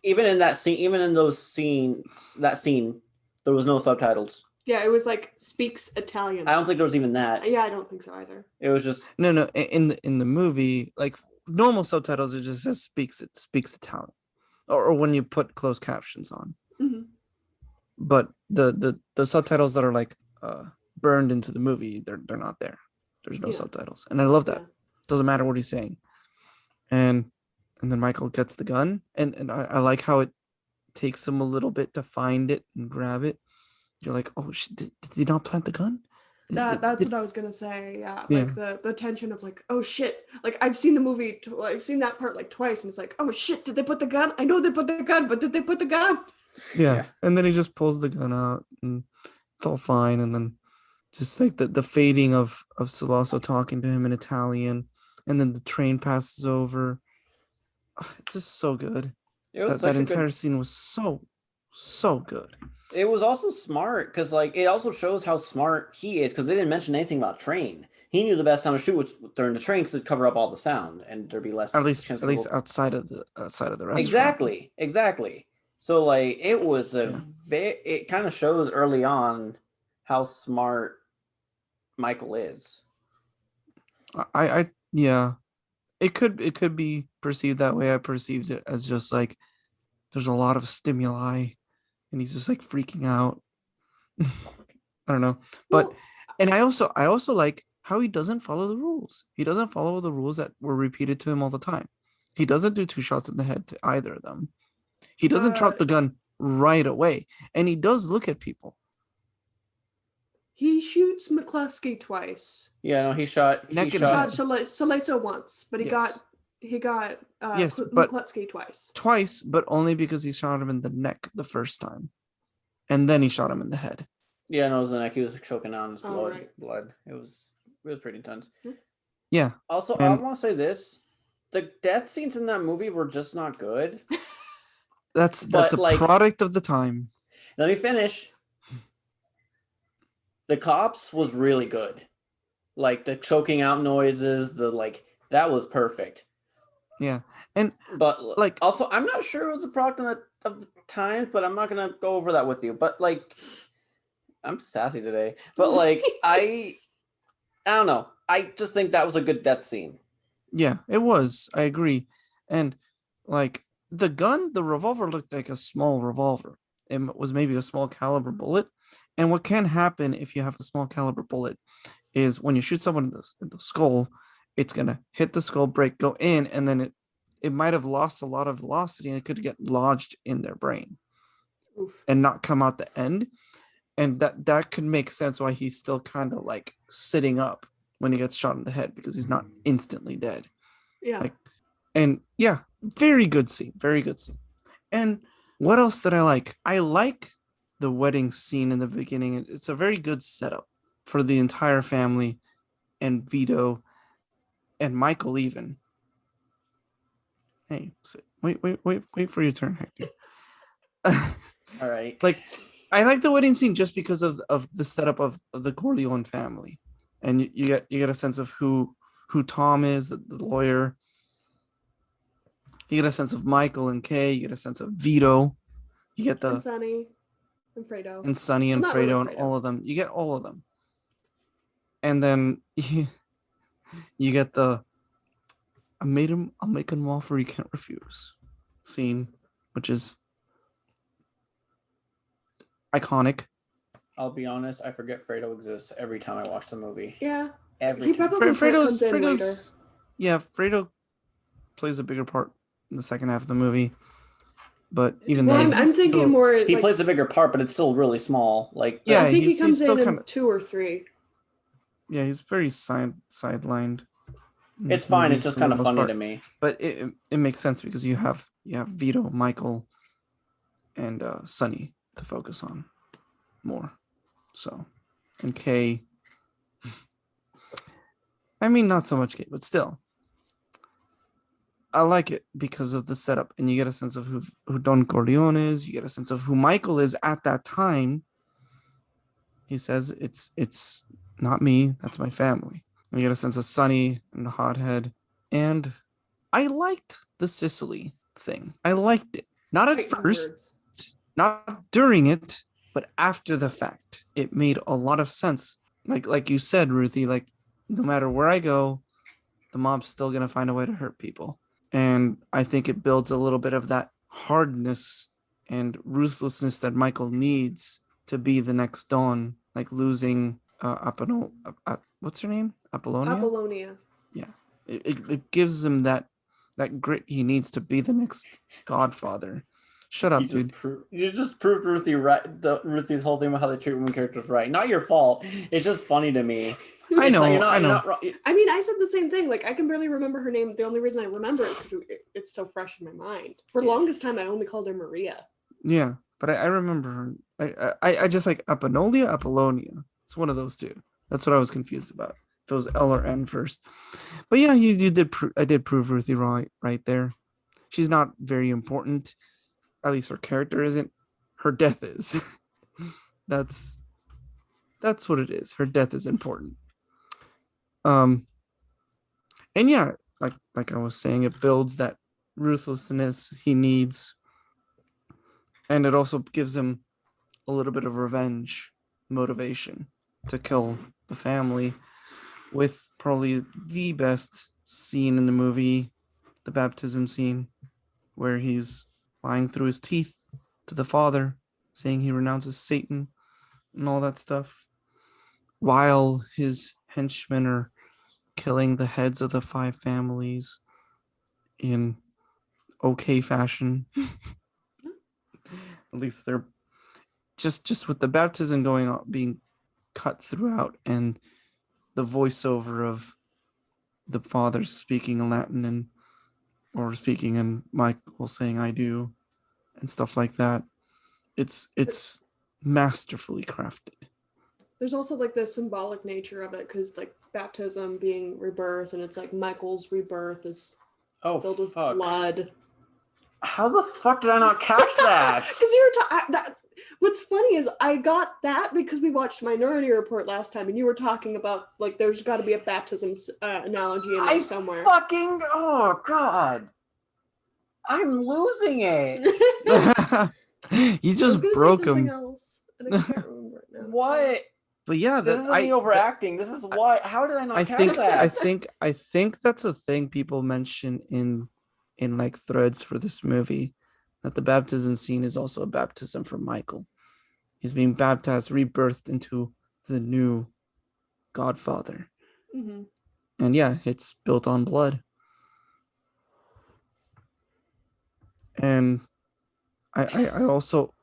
even in that scene, even in those scenes, that scene, there was no subtitles. Yeah, it was like speaks Italian. I don't think there was even that. Yeah, I don't think so either. It was just no. In the movie, like normal subtitles, it just says speaks Italian, or when you put closed captions on. Mm-hmm. But the subtitles that are like burned into the movie, they're not there. There's no subtitles, and I love that. Yeah. Doesn't matter what he's saying. And then Michael gets the gun, and I like how it takes him a little bit to find it and grab it. You're like, oh, did he not plant the gun? That's what I was gonna say. Yeah, like the tension of like, oh shit, like I've seen the movie, I've seen that part like twice, and it's like, oh shit, did they put the gun? I know they put the gun, but did they put the gun? Yeah. And then he just pulls the gun out, and it's all fine. And then just like the fading of Solosso talking to him in Italian, and then the train passes over. It's just so good. it was That entire scene was so good. It was also smart because like it also shows how smart he is, because they didn't mention anything about train. He knew the best time to shoot was during the train to cover up all the sound and there'd be less. At least outside of the restaurant. Exactly. So like it was it kind of shows early on how smart Michael is. Yeah, it could be perceived that way. I perceived it as just like there's a lot of stimuli, and he's just like freaking out. I don't know, but Well, and I also like how he doesn't follow the rules. He doesn't follow the rules that were repeated to him all the time. He doesn't do 2 shots in the head to either of them. He doesn't uh, drop the gun right away, and he does look at people. he shoots McCluskey twice. Yeah, no, he shot. Neck He and Shot shot. head. Saleso once, but he Yes. got Yes, but McCluskey twice. twice, but only because he shot him in the neck the first time, and then he shot him in the head. Yeah, no, it was the neck. He was choking on his Oh, blood. right. Blood. It was pretty intense. Yeah, Also, I and want to say this: the death scenes in that movie were just not good. that's But, a like- product of the time. Let me finish. The cops was really good. Like the choking out noises, that was perfect. Yeah, and But like also, I'm not sure it was a product of the times, but I'm not gonna go over that with you. But like, I'm sassy today. But like, I don't know. I just think that was a good death scene. yeah, it was. I agree, and like the revolver looked like a small revolver. It was maybe a small caliber bullet, and what can happen if you have a small caliber bullet is when you shoot someone in the skull, it's gonna hit the skull, break, go in, and then it might have lost a lot of velocity, and it could get lodged in their brain Oof. and not come out the end. And that could make sense why he's still kind of like sitting up when he gets shot in the head, because he's not instantly dead. Yeah. Like, and yeah, very good scene. Very good scene. And what else did I like? I like the wedding scene in the beginning. It's a very good setup for the entire family and Vito and Michael even. Hey, wait for your turn, Hector. All right. Like, I like the wedding scene just because of the setup of the Corleone family, and you get a sense of who Tom is, the lawyer. You get a sense of Michael and Kay. You get a sense of Vito. You get And Sonny and Fredo. and Sonny and Well, not Fredo really and Fredo. all of them. You get all of them, and then you get the I'll make him offer he can't refuse scene, which is iconic. I'll be honest. I forget Fredo exists every time I watch the movie. Yeah. Every He time. probably comes in later. Yeah, Fredo plays a bigger part in the second half of the movie, but even Well, then, I'm he's thinking still- more. He like, plays a bigger part, but it's still really small. Like Yeah, I think he he's comes still in kinda- 2 or 3. Yeah, he's very sidelined. in it's this fine. movie It's just for the kind of most funny part. to me. But it makes sense because you have Vito, Michael, and Sonny to focus on more. So, and Kay. I mean, not so much Kay, but still, I like it because of the setup, and you get a sense of who Don Corleone is. You get a sense of who Michael is at that time. He says, "It's not me. That's my family." And you get a sense of Sonny and the hothead, and I liked the Sicily thing. I liked it. Not at Fighting first, words. not during it, but after the fact. It made a lot of sense. Like you said, Ruthie, like no matter where I go, the mob's still gonna find a way to hurt people. And I think it builds a little bit of that hardness and ruthlessness that Michael needs to be the next Dawn, like losing what's her name? Apollonia? Apollonia. Yeah. It gives him that grit he needs to be the next Godfather. Shut up, dude. You just proved Ruthie right. Ruthie's whole thing about how they treat women characters right. Not your fault. It's just funny to me. I It's know, like, you're I know. not wrong. I mean, I said the same thing. Like, I can barely remember her name. The only reason I remember it is because it's so fresh in my mind. For the longest time, I only called her Maria. Yeah, but I remember her. I just like Apollonia. It's one of those two. That's what I was confused about. If it was L or N first. But yeah, you did. I did prove Ruthie right there. She's not very important. At least her character isn't. Her death is. That's what it is. Her death is important. And yeah, like I was saying, it builds that ruthlessness he needs, and it also gives him a little bit of revenge motivation. to kill the family, with probably the best scene in the movie, the baptism scene, where he's lying through his teeth to the father, saying he renounces Satan and all that stuff, while his henchmen are killing the heads of the 5 families in okay fashion. At least they're just with the baptism going on, being cut throughout, and the voiceover of the father speaking in Latin and or speaking in Michael saying "I do" and stuff like that. It's masterfully crafted. There's also like the symbolic nature of it, because like baptism being rebirth, and it's like Michael's rebirth is filled with blood. How the fuck did I not catch that? Because you were what's funny is I got that because we watched Minority Report last time, and you were talking about like there's got to be a baptism analogy in there somewhere. Oh god, I'm losing it. You just broke him. Else, and I can't remember it now. What? But yeah, this isn't me overacting. This is why. How did I not catch that? I think that's a thing people mention in like threads for this movie, that the baptism scene is also a baptism for Michael. He's being baptized, rebirthed into the new Godfather. Mm-hmm. And yeah, it's built on blood. And I also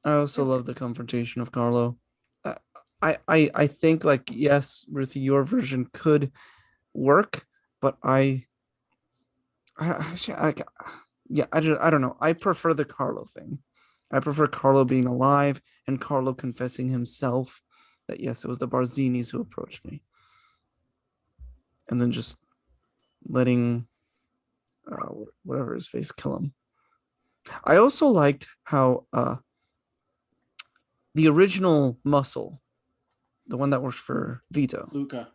love the confrontation of Carlo. I think, like, yes, Ruthie, your version could work, but I don't know. I prefer the Carlo thing. I prefer Carlo being alive and Carlo confessing himself that yes, it was the Barzinis who approached me, and then just letting whatever his face kill him. I also liked how the original muscle, the one that works for Vito,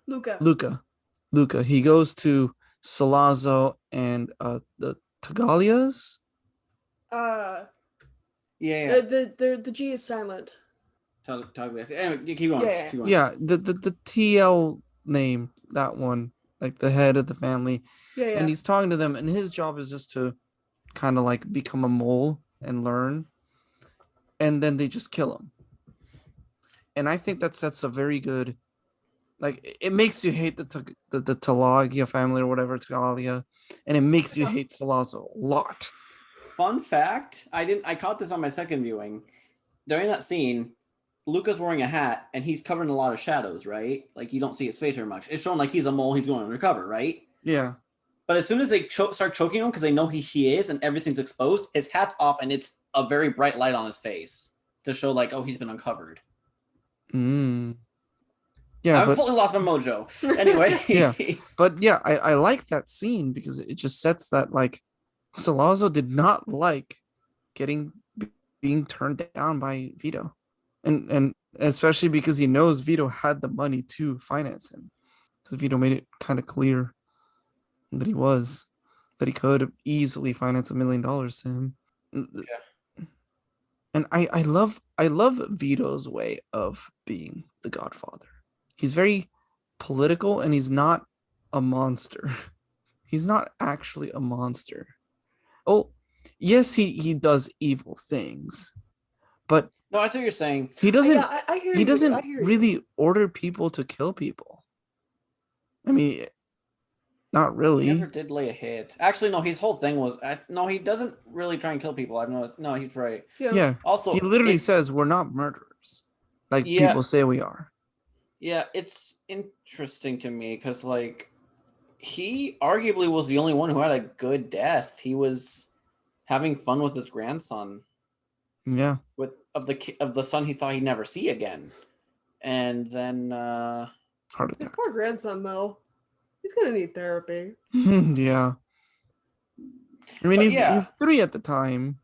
Luca, he goes to Salazzo and the Tagalias. The G is silent. Anyway, keep going. Yeah. Keep going. Yeah, the TL name, that one, like the head of the family. Yeah. And he's talking to them, and his job is just to kind of like become a mole and learn, and then they just kill him. And I think that sets a very good, like, it makes you hate the Talagia family or whatever, Tagalia, and it makes you hate Salazzo a lot. Fun fact, I caught this on my second viewing. During that scene, Luca's wearing a hat and he's covered in a lot of shadows, right? Like, you don't see his face very much. It's shown like he's a mole, he's going undercover, right? Yeah. But as soon as they start choking him because they know he is and everything's exposed, his hat's off and it's a very bright light on his face to show like, oh, he's been uncovered. Yeah, I've fully lost my mojo. Anyway. Yeah, but yeah, I like that scene because it just sets that, like, Salazzo did not like being turned down by Vito, and especially because he knows Vito had the money to finance him, because Vito made it kind of clear that he could easily finance $1 million to him. Yeah. And I love Vito's way of being the Godfather. He's very political, and he's not a monster. He's not actually a monster. Oh, yes, he does evil things, but no, I see what you're saying. He doesn't. I hear he you. doesn't really order people to kill people. I mean, not really. He never did lay a hit. Actually, no. His whole thing was no. He doesn't really try and kill people. I've noticed. No, he's right. Yeah. Also, he literally says we're not murderers, like people say we are. Yeah, it's interesting to me because, like, he arguably was the only one who had a good death. He was having fun with his grandson. Yeah. Of the son he thought he'd never see again, and then heart attack. His poor grandson, though. He's gonna need therapy. Yeah. I mean, he's 3 at the time.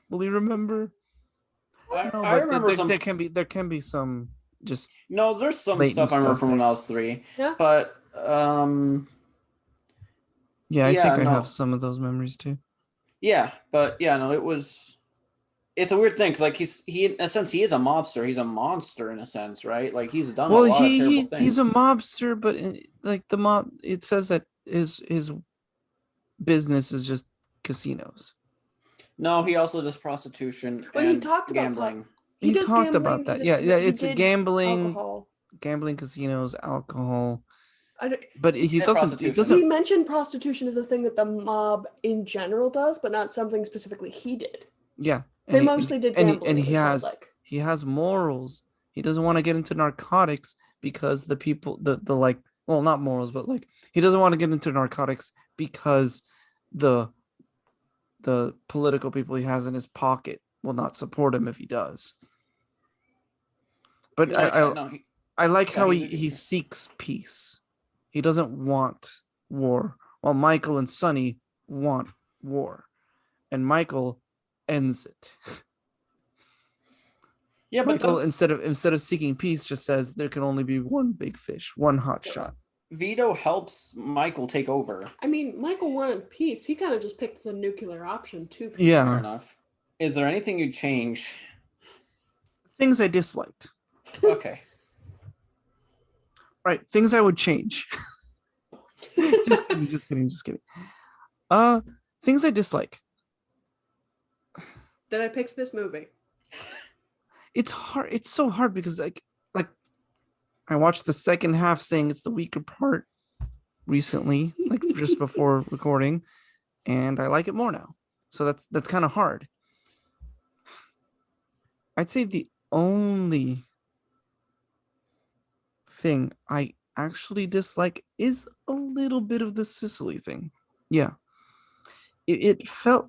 Will you remember? I remember there can be some just there's some stuff I remember from when I was 3. Yeah. But yeah, I think I have some of those memories too. Yeah, but yeah, no, it was it's a weird thing because like he in a sense he is a mobster. He's a monster in a sense, right? Like he's done Well, a lot of terrible he's things. a mobster, but like the mob, it says that his business is just casinos. No, he also does prostitution Well, he and talked about gambling. he does talked gambling. about that. He Yeah, does, yeah. he It's did gambling, alcohol. casinos, alcohol. I don't, But he said doesn't. It prostitution. doesn't. he mentioned prostitution is a thing that the mob in general does, but not something specifically he did. Yeah, They mostly did gambling. and it sounds like. he has morals. He doesn't want to get into narcotics because the people the like, well, not morals, but like he doesn't want to get into narcotics because the political people he has in his pocket will not support him if he does. But I like how he seeks peace. He doesn't want war, while Michael and Sonny want war, and Michael ends it. Yeah, but Michael, instead of seeking peace, just says there can only be one big fish, one hot shot. Vito helps Michael take over. I mean, Michael wanted peace. He kind of just picked the nuclear option too. Yeah. Fair enough. Is there anything you'd change? Things I disliked. Okay. Right, things I would change. Just kidding. Things I dislike. That I picked this movie. It's hard. It's so hard because like I watched the second half saying it's the weaker part recently, like just before recording, and I like it more now. So that's kind of hard. I'd say the only thing I actually dislike is a little bit of the Sicily thing. Yeah. It felt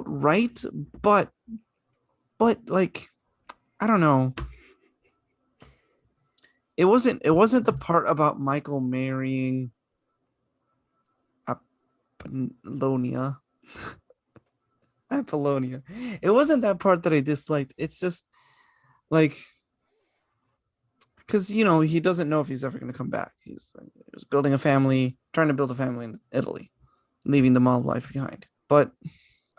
right, but like I don't know. It wasn't the part about Michael marrying Apollonia. Apollonia. It wasn't that part that I disliked. It's just like because he doesn't know if he's ever going to come back. He was building a family, trying to build a family in Italy, leaving the mob life behind. But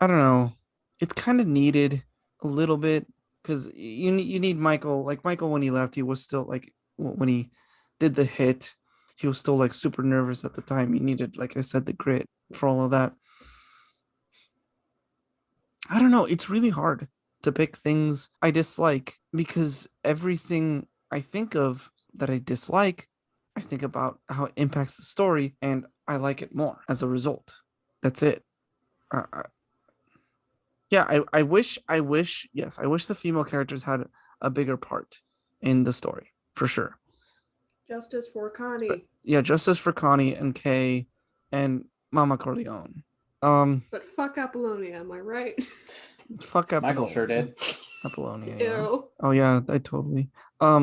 I don't know. It's kind of needed a little bit because you need Michael. Like Michael, when he left, he was still like when he did the hit, he was still like super nervous at the time. He needed, like I said, the grit for all of that. I don't know. It's really hard to pick things I dislike because everything I think of that I dislike, I think about how it impacts the story, and I like it more as a result. That's it. Yeah, I wish the female characters had a bigger part in the story for sure. Justice for Connie. But, yeah, justice for Connie and Kay and Mama Corleone. But fuck Apollonia, am I right? Fuck Apollonia. Michael sure did. Apollonia. Ew. Yeah. Oh yeah, I totally. What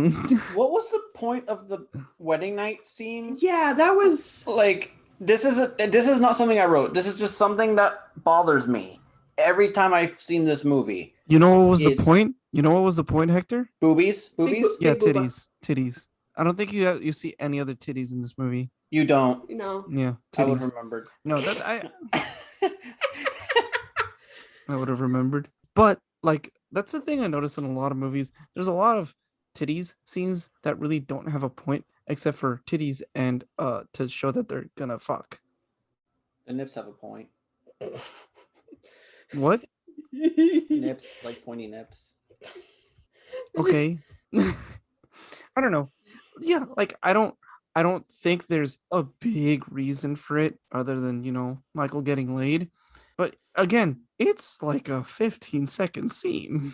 was the point of the wedding night scene? Yeah, that was like this is not something I wrote. This is just something that bothers me every time I've seen this movie. You know what was the point? You know what was the point, Hector? Boobies? Yeah, titties. I don't think you see any other titties in this movie. You don't. No. Yeah, titties. I would have remembered. No, that's I would have remembered. But like that's the thing I noticed in a lot of movies. There's a lot of titties scenes that really don't have a point except for titties and to show that they're gonna fuck. The nips have a point. What? Nips, like pointy nips. Okay. I don't know. Yeah, like I don't think there's a big reason for it other than, Michael getting laid. But again, it's like a 15-second scene.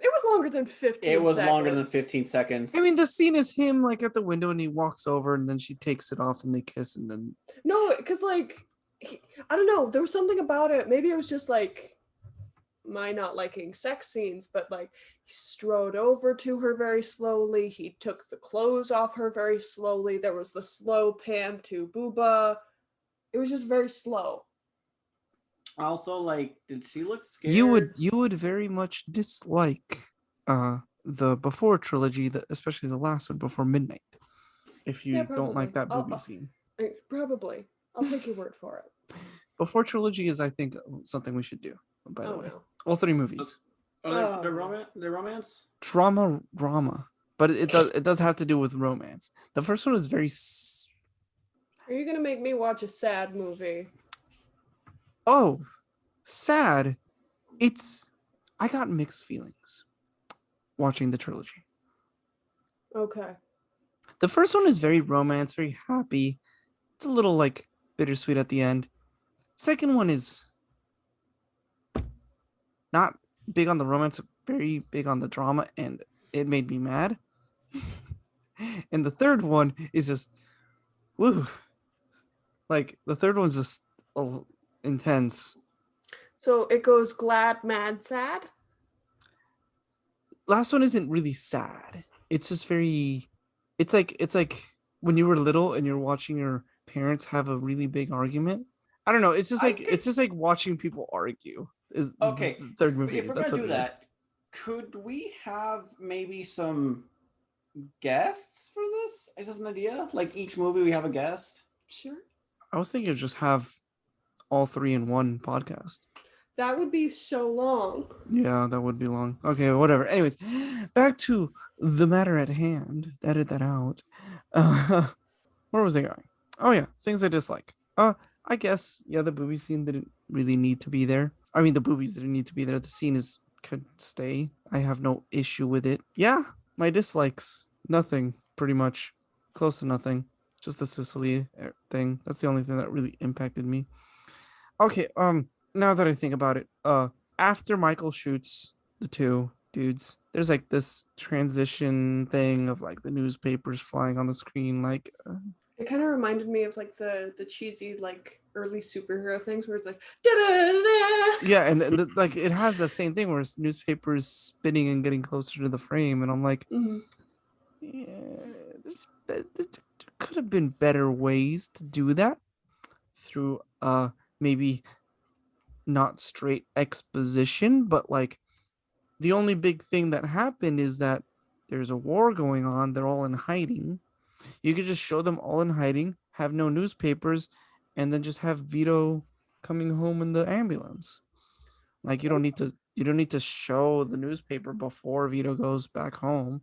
It was longer than 15 seconds. It was longer than 15 seconds. I mean, the scene is him like at the window and he walks over and then she takes it off and they kiss and then... No, because like, I don't know. There was something about it. Maybe it was just like my not liking sex scenes, but like he strode over to her very slowly. He took the clothes off her very slowly. There was the slow pan to Booba. It was just very slow. Also, like, did she look scared? You would very much dislike the Before trilogy, especially the last one, Before Midnight, if you don't like that booby scene. Probably. I'll take your word for it. Before trilogy is, I think, something we should do. By the Oh way, no. all 3 movies, Are they romance? drama, but it does have to do with romance. The first one is very. Are you gonna make me watch a sad movie? Oh, sad. I got mixed feelings watching the trilogy. Okay. The first one is very romance, very happy. It's a little like bittersweet at the end. Second one is not big on the romance, very big on the drama, and it made me mad. And the third one is just woo. Like the third one's just intense. So it goes glad, mad, sad? Last one isn't really sad. It's just very it's like when you were little and you're watching your parents have a really big argument. I don't know. It's just like watching people argue. Is Okay. the third movie. If we're That's gonna what do it is. that, could we have maybe some guests for this? Just an idea. Like each movie, we have a guest. Sure. I was thinking of just have all 3 in one podcast. That would be so long. Yeah, that would be long. Okay, whatever. Anyways, back to the matter at hand. Edit that out. Where was I going? Oh yeah, things I dislike. I guess the booby scene didn't really need to be there. I mean, the boobies didn't need to be there. The scene could stay. I have no issue with it. Yeah, my dislikes, nothing, pretty much, close to nothing. Just the Sicily thing. That's the only thing that really impacted me. Okay, now that I think about it, after Michael shoots the 2 dudes, there's like this transition thing of like the newspapers flying on the screen, like It kind of reminded me of like the cheesy like early superhero things where it's like da-da-da-da. yeah, and like it has that same thing where it's newspapers spinning and getting closer to the frame, and I'm like, yeah, there could have been better ways to do that through maybe not straight exposition, but like the only big thing that happened is that there's a war going on. They're all in hiding. You could just show them all in hiding, have no newspapers, and then just have Vito coming home in the ambulance. Like you don't need to show the newspaper before Vito goes back home.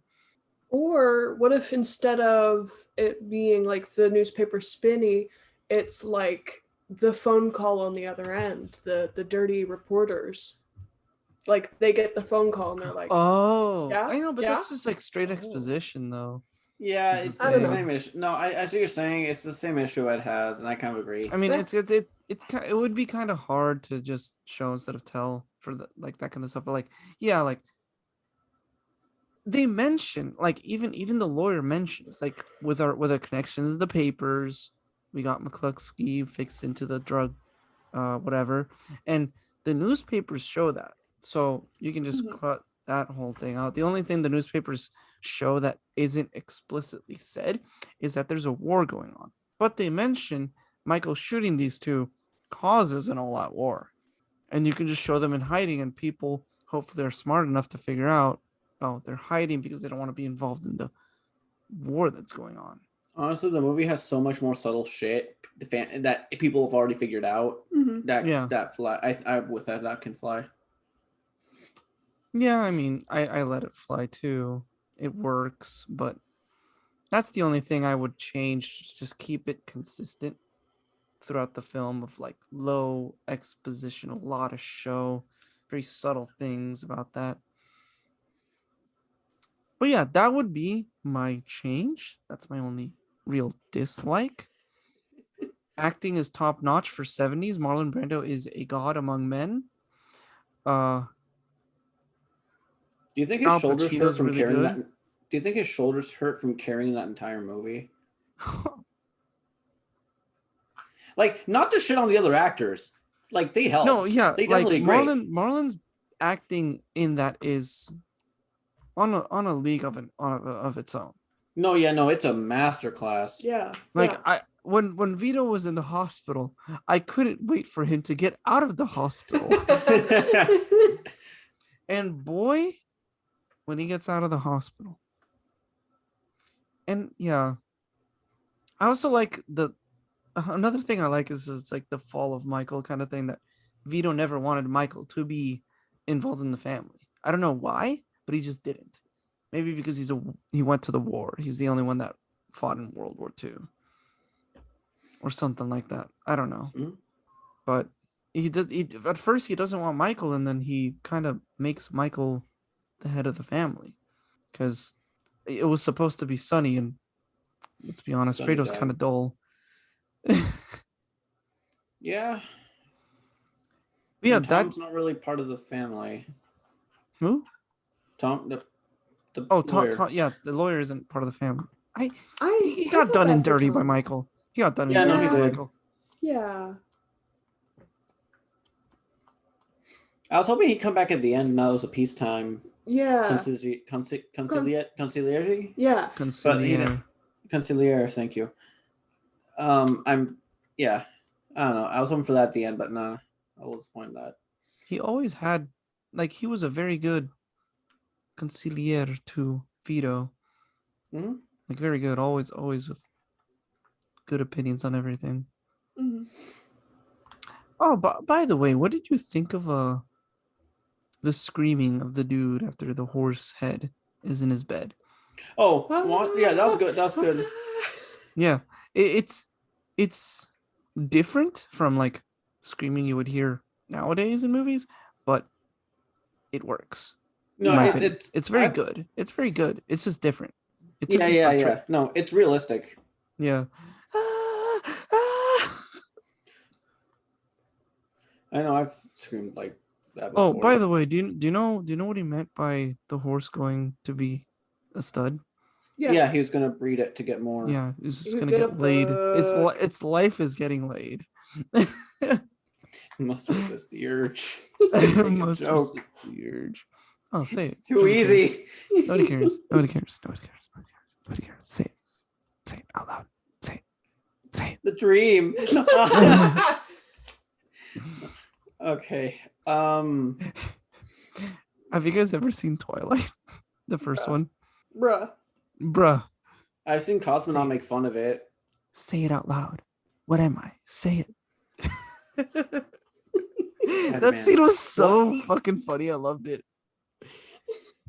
Or what if instead of it being like the newspaper spinny, it's like the phone call on the other end, the dirty reporters. Like they get the phone call and they're like, Oh, yeah, I know, but yeah? that's just like straight exposition, though. Yeah, Is the it's I the don't know. same issue. No, I see what you're saying. It's the same issue Ed has, and I kind of agree. I mean, Yeah. it would be kind of hard to just show instead of tell for the like that kind of stuff. But like, yeah, like they mention, like even the lawyer mentions, like with our connections, the papers, we got McCluskey fixed into the drug, whatever, and the newspapers show that. So you can just cut that whole thing out. The only thing the newspapers show that isn't explicitly said is that there's a war going on. But they mention Michael shooting these 2 causes an all-out war. And you can just show them in hiding, and people, hopefully, they're smart enough to figure out, oh, they're hiding because they don't want to be involved in the war that's going on. Honestly, the movie has so much more subtle shit that people have already figured out. That fly. I with that can fly. Yeah, I mean, I let it fly too. It works, but that's the only thing I would change. Just keep it consistent throughout the film of like low exposition, a lot of show, very subtle things about that. But yeah, that would be my change. That's my only real dislike. Acting is top notch for 70s. Marlon Brando is a god among men. Do you think his Al shoulders hurt Pacino's from really carrying good. that? Do you think his shoulders hurt from carrying that entire movie? Like, not to shit on the other actors. Like, they helped. No, yeah, they like definitely Marlon's acting in that is on a league of its own. No, yeah, no, it's a masterclass. Yeah. Like yeah. when Vito was in the hospital, I couldn't wait for him to get out of the hospital. And boy, when he gets out of the hospital. And yeah, I also like the another thing I like is it's like the fall of Michael kind of thing, that Vito never wanted Michael to be involved in the family. I don't know why, but he just didn't. Maybe because he went to the war. He's the only one that fought in World War II or something like that. I don't know. Mhm. But he does. At first he doesn't want Michael, and then he kind of makes Michael the head of the family because it was supposed to be Sonny, and let's be honest, Sonny Fredo's died. kind of dull. Yeah. Yeah, And that Tom's not really part of the family. who? Tom, the Oh, lawyer. yeah, the lawyer isn't part of the family. He I got felt done in bad for dirty by Tom. Michael. He got done Yeah, in no, dirty he by did. Michael. Yeah. I was hoping he'd come back at the end. Now it was a peacetime Yeah. conciliatory. Yeah. But he Conciliere. conciliere. Thank you. Yeah. I don't know. I was hoping for that at the end, but nah. I was disappointed in that. He always had, like, he was a very good conciliere to Vito. Mm-hmm. Like, very good. Always with good opinions on everything. Mhm. Oh, but by the way, what did you think of the screaming of the dude after the horse head is in his bed? Oh, yeah, that was good. That was good. Yeah, it's different from like screaming you would hear nowadays in movies, but it works. No, in my opinion. It's very good. It's very good. It's just different. It took me for a trip. No, it's realistic. Yeah. I know I've screamed like that before. Oh, by the way, do you know what he meant by the horse going to be a stud? Yeah, he was gonna breed it to get more. Yeah, it's just He's gonna gonna get laid. fuck. Its life is getting laid. Must resist the urge. Must resist the urge. Oh, say it. It's too easy. Nobody cares. Nobody cares. Nobody cares. Nobody cares. Say it. Say it out loud. Say it. Say it. The dream. Okay. Have you guys ever seen Twilight? The first one? Bruh. I've seen Cosmonaut make fun of it. Say it out loud. What am I? Say it. That man. scene was so fucking funny. I loved it.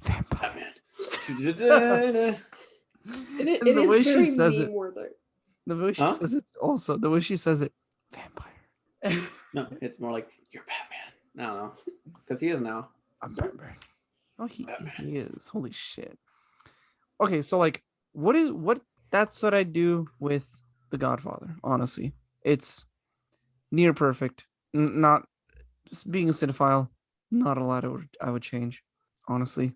Vampire. It the way is she very says it. meme-worthy. The way she says it also. The way she says it. Vampire. No, it's more like you're Batman. I don't know. Because he is now. I'm Batman. Oh, he is. Holy shit. Okay, so like that's what I do with The Godfather, honestly. It's near perfect. Not just being a cinephile, not a lot I would change, honestly.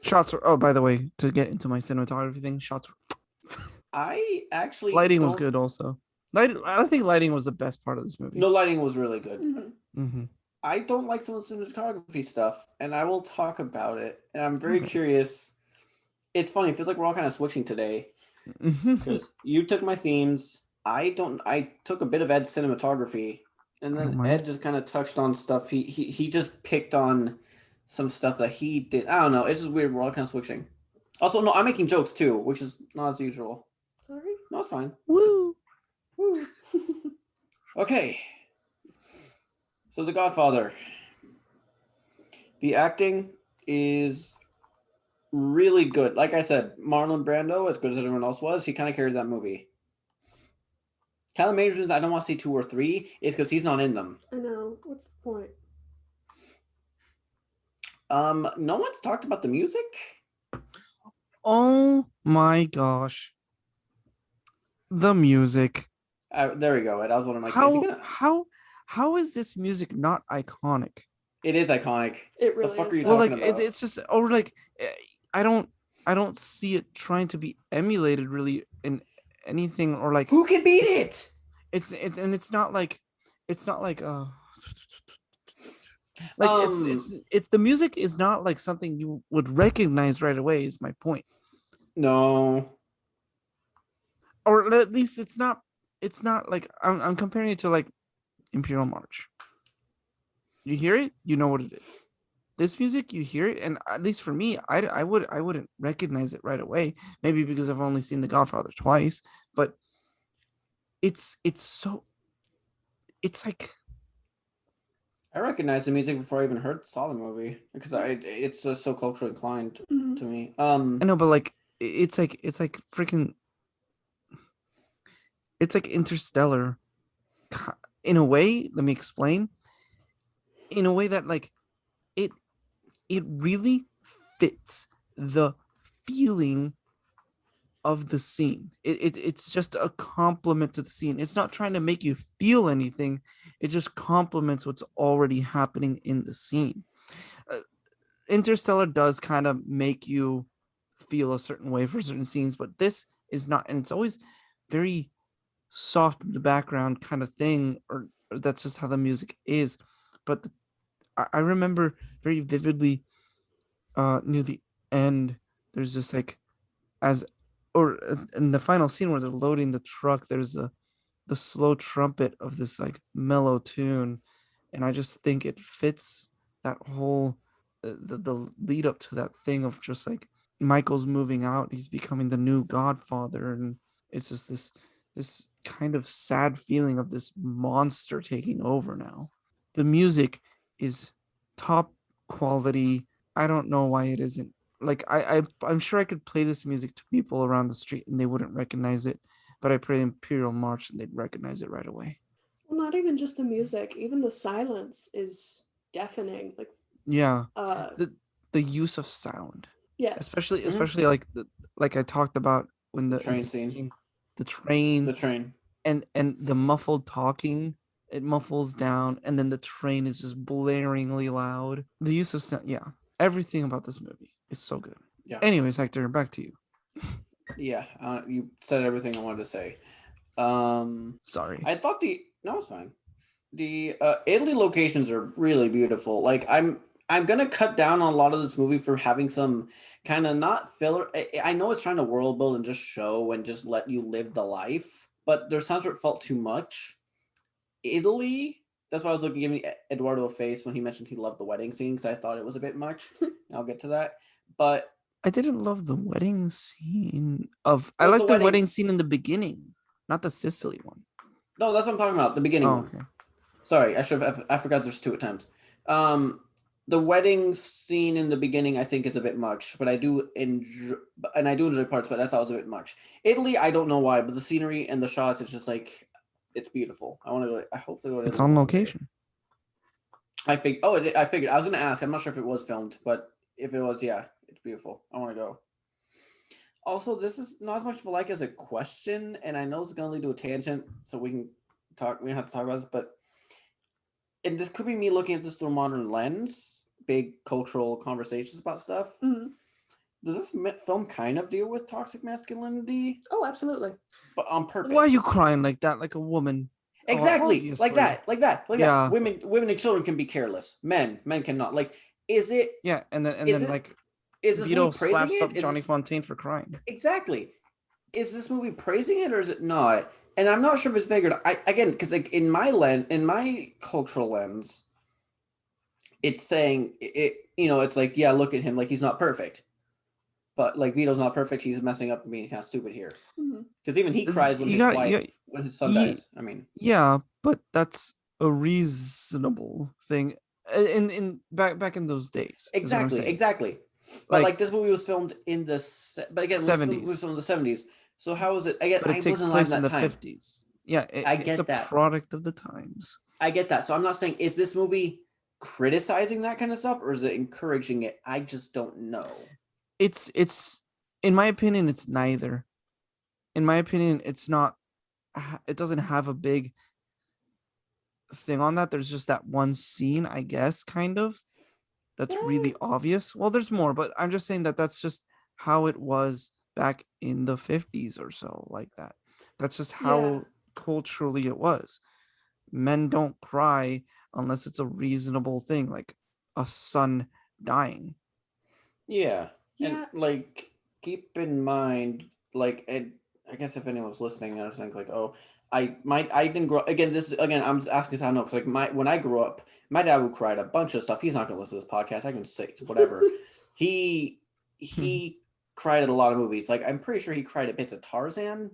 Shots were, oh, by the way, to get into my cinematography thing, shots were, I actually lighting was good also. I think lighting was the best part of this movie. No, lighting was really good. Mm-hmm. I don't like some of the cinematography stuff, and I will talk about it. And I'm very curious. It's funny. It feels like we're all kind of switching today because you took my themes. I took a bit of Ed's cinematography, and then Ed just kind of touched on stuff. He just picked on some stuff that he did. I don't know. It's just weird. We're all kind of switching. Also, no, I'm making jokes too, which is not as usual. Sorry? No, it's fine. Woo! Woo. Okay. So The Godfather. The acting is really good. Like I said, Marlon Brando, as good as everyone else was, he kind of carried that movie. Kind of the main reasons I don't want to see 2 or 3 is because he's not in them. I know. What's the point? No one's talked about the music. Oh my gosh. The music. There we go. I was wondering, like, how is this music not iconic? It is iconic. It really the fuck is. are you Well, talking like about? it's just, or like I don't see it trying to be emulated really in anything, or like who can beat it? It's not like it's the music is not like something you would recognize right away, is my point. No. Or at least it's not like I'm comparing it to like Imperial March. You hear it, you know what it is. This music, you hear it, and at least for me, I wouldn't recognize it right away. Maybe because I've only seen The Godfather twice, but it's so it's like I recognized the music before I even saw the movie because it's just so culturally inclined Mhm. to me. I know, but like it's like freaking it's like Interstellar in a way. Let me explain. In a way that like it it really fits the feeling of the scene. It's just a compliment to the scene. It's not trying to make you feel anything. It just complements what's already happening in the scene. Uh, Interstellar does kind of make you feel a certain way for certain scenes, but this is not, and it's always very soft in the background kind of thing, or that's just how the music is. But I remember very vividly near the end, there's just like as or in the final scene where they're loading the truck, there's the slow trumpet of this like mellow tune, and I just think it fits that whole the lead up to that thing of just like Michael's moving out, he's becoming the new Godfather, and it's just this kind of sad feeling of this monster taking over now. The music is top quality. I don't know why it isn't. Like I'm sure I could play this music to people around the street and they wouldn't recognize it, but I play Imperial March and they'd recognize it right away. Well, not even just the music, even the silence is deafening. Like, Yeah, uh, the the use of sound, yes. especially Mhm. like like I talked about when The the in train the scene, scene, the train the train. and the muffled talking, it muffles down, and then the train is just blaringly loud. The use of sound, yeah, everything about this movie is so good. Yeah, Anyways, Hector, back to you. yeah. You said everything I wanted to say. Um, Sorry. I thought the no, it's fine. The Italy locations are really beautiful. Like I'm gonna cut down on a lot of this movie for having some kind of not filler. I know it's trying to world build and just show and just let you live the life, but there's times where it felt too much. Italy. That's why I was looking giving Eduardo a face when he mentioned he loved the wedding scene because I thought it was a bit much. I'll get to that, but I didn't love the wedding scene of. I well, the like the wedding. wedding scene in the beginning, not the Sicily one. No, that's what I'm talking about. The beginning Oh, one. okay. Sorry, I forgot there's two at times. Um, the wedding scene in the beginning I think is a bit much, but I do enjoy, and I do enjoy parts, but I thought it was a bit much. Italy, I don't know why, but the scenery and the shots, it's just like it's beautiful. I want to go. I hope they go to It's Italy on one day. location. I figured. I was gonna ask. I'm not sure if it was filmed, but if it was, yeah, it's beautiful. I want to go. Also, this is not as much of a like as a question, and I know it's gonna lead to a tangent, so we can talk. We don't have to talk about this, but and this could be me looking at this through a modern lens, big cultural conversations about stuff. Mhm. Does this film kind of deal with toxic masculinity, Oh, absolutely. but on purpose? Why are you crying like that, like a woman? Exactly, like Obviously. that, like that, like that. Yeah, Women and children can be careless. Men cannot. Like, is it? yeah, and Is then it? like Is this movie Vito praising slaps it? up Is Johnny this Fontaine for crying. exactly? Is this movie praising it or is it not? And I'm not sure if it's figured. I again because like in my cultural lens, it's saying it. You know, it's like yeah, look at him, like he's not perfect. But like Vito's not perfect. He's messing up and being kind of stupid here. Mhm. Because even he cries when You his got wife, you, when his son you, dies. I mean, yeah, but that's a reasonable thing in back in those days. Is what I'm exactly, saying. exactly. But like Like this movie was filmed in the, but again, was 70s, filmed in the 70s. So how is it? Again, but I it takes wasn't alive in place in that the time. 50s. Yeah, I it's a get that. product of the times. I get that. So I'm not saying is this movie criticizing that kind of stuff or is it encouraging it? I just don't know. It's in my opinion, it's neither. In my opinion, it's not. It doesn't have a big thing on that. There's just that one scene, I guess, kind of that's Yeah. really obvious. Well, there's more, but I'm just saying that that's just how it was back in the 50s or so, like that. That's just Yeah. how culturally it was. Men don't cry unless it's a reasonable thing, like a son dying. Yeah. And Yeah. like keep in mind, like and I guess if anyone's listening, I was think like, oh, I didn't grow again, this again, I'm just asking how I know, because like when I grew up, my dad would cry at a bunch of stuff. He's not gonna listen to this podcast. I can say it's whatever. he he cried at a lot of movies. Like I'm pretty sure he cried at bits of Tarzan.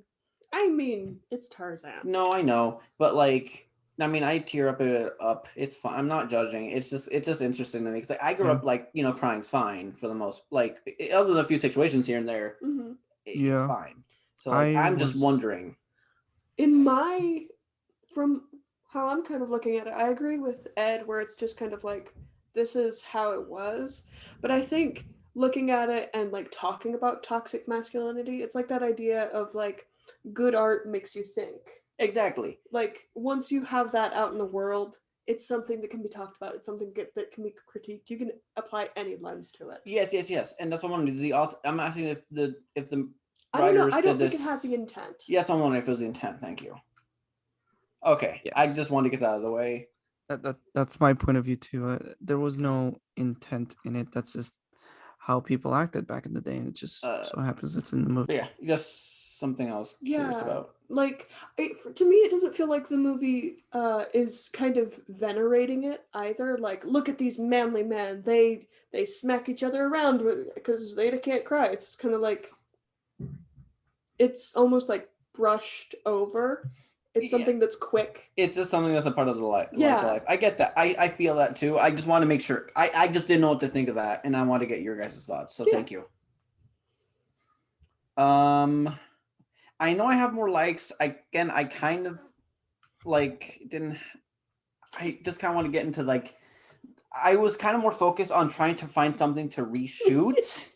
I mean, it's Tarzan. No, I know, but like, I mean, I tear up. It's fine. I'm not judging. It's just interesting to me because like, I grew Yeah. up like crying's fine for the most other than a few situations here and there. Mm-hmm. It's Yeah. fine. So like, I'm just wondering. From how I'm kind of looking at it, I agree with Ed where it's just kind of like this is how it was. But I think looking at it and like talking about toxic masculinity, it's like that idea of like good art makes you think. Exactly. Like once you have that out in the world, it's something that can be talked about. It's something that can be critiqued. You can apply any lens to it. Yes. And that's what I'm wondering. The author. I'm asking if the I don't know. writers I don't did think it this. had the intent. Yes, I'm wondering if it was the intent. Thank you. Okay, Yes. I just wanted to get that out of the way. That's my point of view too. There was no intent in it. That's just how people acted back in the day, and it just so happens that's in the movie. But yeah, just something I was curious about. Like to me, it doesn't feel like the movie is kind of venerating it either. Like, look at these manly men. They smack each other around because they can't cry. It's kind of like it's almost like brushed over. It's something that's quick. It's just something that's a part of the life. Yeah. Like life. I get that. I feel that too. I just want to make sure. I just didn't know what to think of that, and I want to get your guys' thoughts. So thank you. I know I have more likes. I kind of like didn't. I just kind of want to get into like. I was kind of more focused on trying to find something to reshoot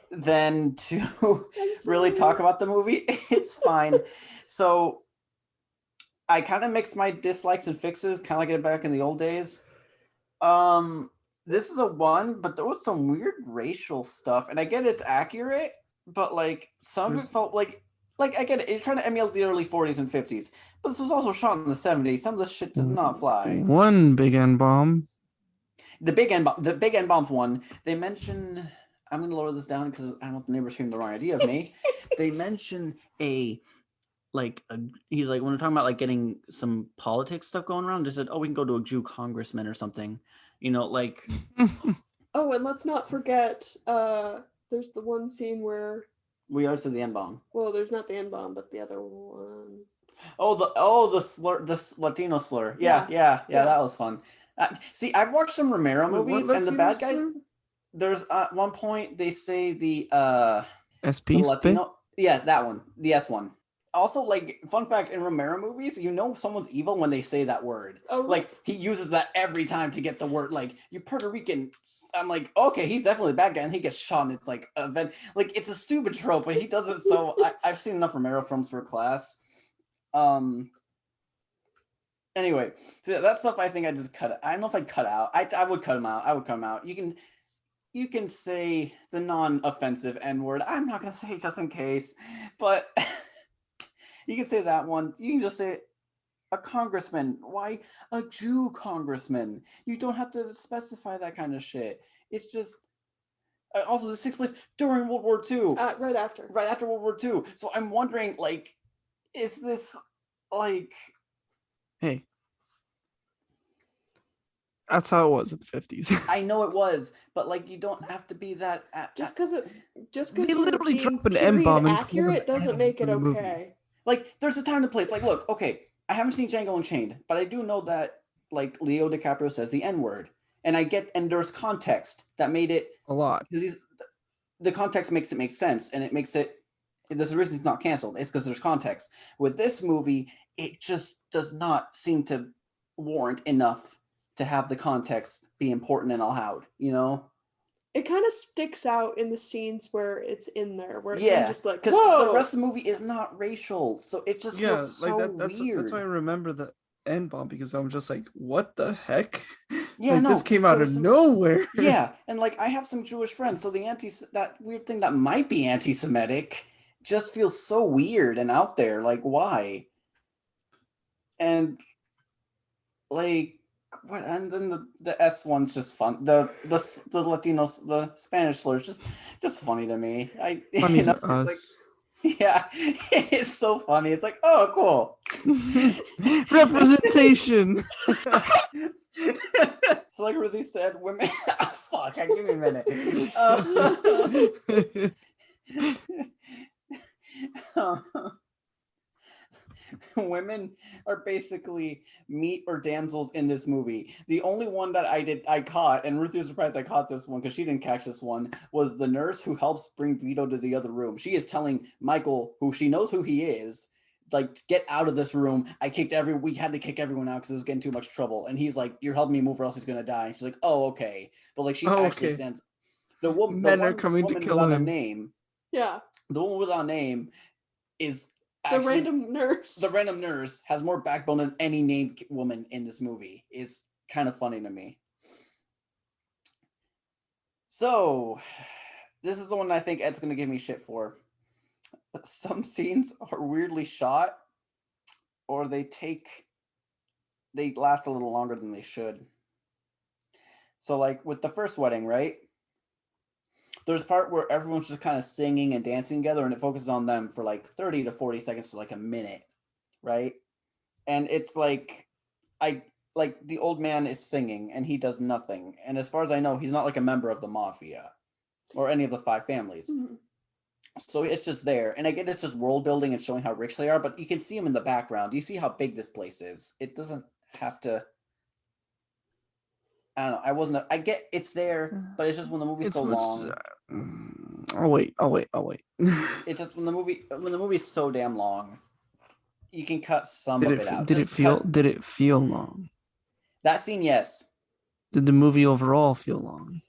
than to really talk about the movie. It's fine. So I kind of mixed my dislikes and fixes, kind of like it back in the old days. This is a 1, but there was some weird racial stuff, and I get it's accurate, but like some of it felt like I get it. You're trying to emulate the early 40s and 50s, but this was also shot in the 70s. Some of this shit does not fly. One big N bomb. The big N bombs one. They mention. I'm gonna lower this down because I don't want the neighbors hearing the wrong idea of me. They mention he's like when we're talking about like getting some politics stuff going around, they said, oh, we can go to a Jew congressman or something, like. Oh, and let's not forget, there's the one scene where we are to the N-bomb. Well, there's not the N-bomb, but the other one. The slur, the Latino slur. Yeah, that was fun. See, I've watched some Romero movies, and the bad guys. Slur? There's at one point they say the SP Latino. Yeah, that one, the S one. Also, like, fun fact, in Romero movies, someone's evil when they say that word. Oh, like, he uses that every time to get the word, like, you Puerto Rican. I'm like, okay, he's definitely a bad guy, and he gets shot, and it's like, it's a stupid trope, but he does it so... I've seen enough Romero films for class. Anyway, so that stuff I think I just cut. I don't know if I'd cut out. I would cut them out. You can say the non-offensive N-word. I'm not going to say it just in case, but... You can say that one. You can just say a congressman. Why a Jew congressman? You don't have to specify that kind of shit. It's just also this takes place during World War II. Right after World War II. So I'm wondering, like, is this like? Hey, that's how it was in the 50s. I know it was, but like, you don't have to be that. Just because they literally drop an M-bomb accurate doesn't make it okay. Like, there's a time to play. It's like, look, okay, I haven't seen Django Unchained, but I do know that, like, Leo DiCaprio says the N-word. And there's context that made it... A lot. The context makes it make sense, and it makes it... There's a reason it's not canceled. It's because there's context. With this movie, it just does not seem to warrant enough to have the context be important and allowed, It kind of sticks out in the scenes where it's in there, where it's just like, because the rest of the movie is not racial, so it just feels so weird. That's why I remember the N-bomb, because I'm just like, what the heck? Yeah, this came out of nowhere. Yeah, and like I have some Jewish friends, so that weird thing that might be anti-Semitic just feels so weird and out there. Like, why? And like. What, and then the S one's just fun. The Latinos, the Spanish slur, just funny to me. Funny to us. Like, yeah, it's so funny. It's like, oh, cool. Representation. So like Ruthie said, women. Oh, fuck, give me a minute. women are basically meat or damsels in this movie. The only one that I caught, and Ruthie was surprised I caught this one because she didn't catch this one, was the nurse who helps bring Vito to the other room. She is telling Michael, who she knows who he is, like, get out of this room. We had to kick everyone out because it was getting too much trouble. And he's like, you're helping me move or else he's gonna die. And she's like, oh, okay. But like she actually stands. The woman, Men are coming to kill without him. a name. Yeah. The woman without a name is The actually random nurse. The random nurse has more backbone than any named woman in this movie. Is kind of funny to me. So, this is the one I think Ed's gonna give me shit for. Some scenes are weirdly shot, or they last a little longer than they should. So, like with the first wedding, right? There's a part where everyone's just kind of singing and dancing together, and it focuses on them for like 30 to 40 seconds to like a minute, right? And it's like, the old man is singing and he does nothing. And as far as I know, he's not like a member of the mafia or any of the 5 families. Mm-hmm. So it's just there. And I get it's just world building and showing how rich they are, but you can see them in the background. You see how big this place is. It doesn't have to. I don't know. I get it's there, but it's just when the movie's so long. I'll wait. It's just when the movie's so damn long, you can cut some of it out. Did it feel long? That scene, yes. Did the movie overall feel long?